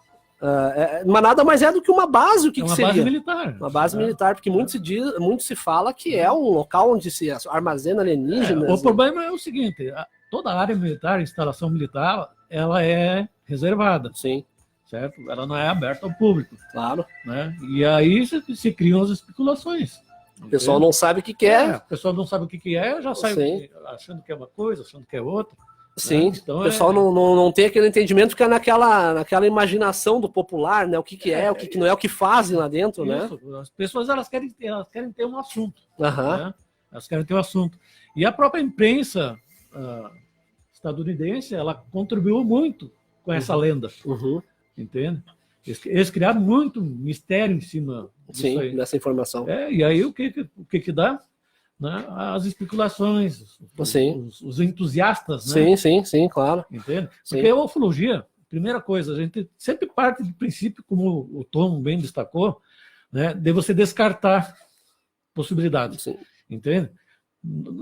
Mas nada mais é do que uma base, o que uma seria? Base militar. Uma base militar, porque muito se fala que é um local onde se armazena alienígenas. O problema é o seguinte, toda a área militar, instalação militar, ela é reservada. Sim. Certo? Ela não é aberta ao público. Claro. Né? E aí se criam as especulações. O pessoal não sabe o que é. O pessoal não sabe o que é, já sai achando que é uma coisa, achando que é outra. Sim, né? Então, o pessoal não tem aquele entendimento, fica naquela imaginação do popular, né? O que é, o que não é, o que fazem lá dentro, isso, né? As pessoas elas querem ter um assunto. Né? Elas querem ter um assunto. E a própria imprensa estadunidense, ela contribuiu muito com essa lenda. Entende? Eles criaram muito mistério em cima disso aí. Dessa informação. E aí o que dá? Né? As especulações, os entusiastas. Né? Sim, claro. Entende? Porque a ufologia, primeira coisa, a gente sempre parte do princípio, como o Tom bem destacou, né, de você descartar possibilidades. Sim. Entende?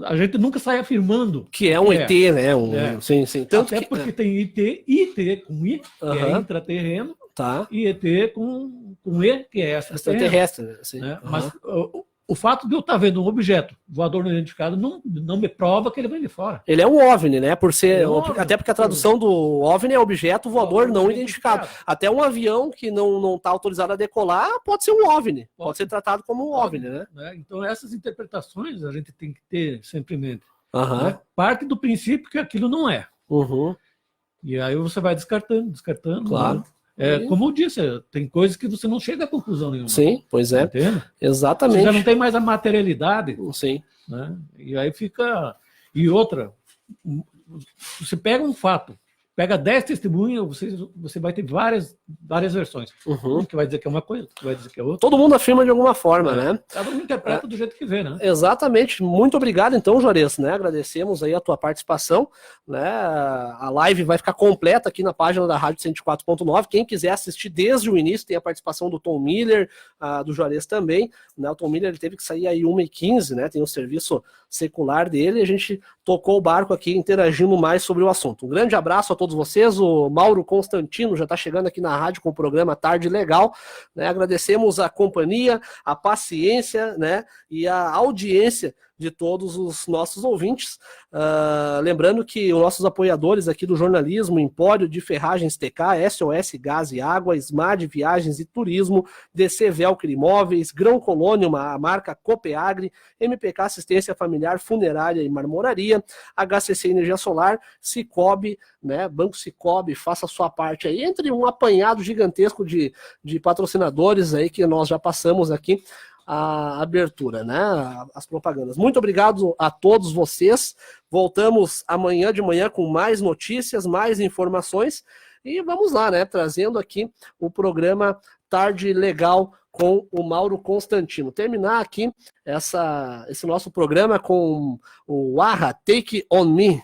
A gente nunca sai afirmando que é um ET, né? Sim. Tanto até porque tem IT com I, que é intraterreno, e ET com E, que é extraterrestre. Né? Mas o fato de eu estar vendo um objeto voador não identificado não me prova que ele vem de fora. Ele é um OVNI, né? Até porque a tradução do OVNI é objeto voador não identificado. Até um avião que não está autorizado a decolar pode ser um OVNI. Pode ser tratado como um OVNI, né? Então essas interpretações a gente tem que ter sempre em mente. Né? Parte do princípio que aquilo não é. E aí você vai descartando. Claro. Né? Como eu disse, tem coisas que você não chega a conclusão nenhuma. Sim, pois é. Entende? Exatamente. Você já não tem mais a materialidade. Sim. Né? E aí fica... E outra, você pega um fato, pega 10 testemunhas, você vai ter várias versões. Um que vai dizer que é uma coisa, outro que vai dizer que é outra. Todo mundo afirma de alguma forma, né? Cada um interpreta do jeito que vê, né? Exatamente. Muito obrigado, então, Juarez, né? Agradecemos aí a tua participação, né? A live vai ficar completa aqui na página da Rádio 104.9. Quem quiser assistir desde o início, tem a participação do Tom Miller, do Juarez também, né? O Tom Miller ele teve que sair aí 1h15, né? Tem o serviço secular dele, e a gente tocou o barco aqui, interagindo mais sobre o assunto. Um grande abraço a todos vocês. O Mauro Constantino já está chegando aqui na rádio com o programa Tarde Legal, né? Agradecemos a companhia, a paciência, né? E a audiência de todos os nossos ouvintes. Lembrando que os nossos apoiadores aqui do jornalismo, Empório de Ferragens TK, SOS Gás e Água, SMAD Viagens e Turismo, DC Velcro Imóveis, Grão Colônia, a marca Copeagri, MPK Assistência Familiar, Funerária e Marmoraria, HCC Energia Solar, Cicobi, né, Banco Cicobi, faça a sua parte aí, entre um apanhado gigantesco de patrocinadores aí que nós já passamos aqui a abertura, né? As propagandas. Muito obrigado a todos vocês. Voltamos amanhã de manhã com mais notícias, mais informações e vamos lá, né? Trazendo aqui o programa Tarde Legal com o Mauro Constantino. Terminar aqui esse nosso programa com o Aha, Take On Me.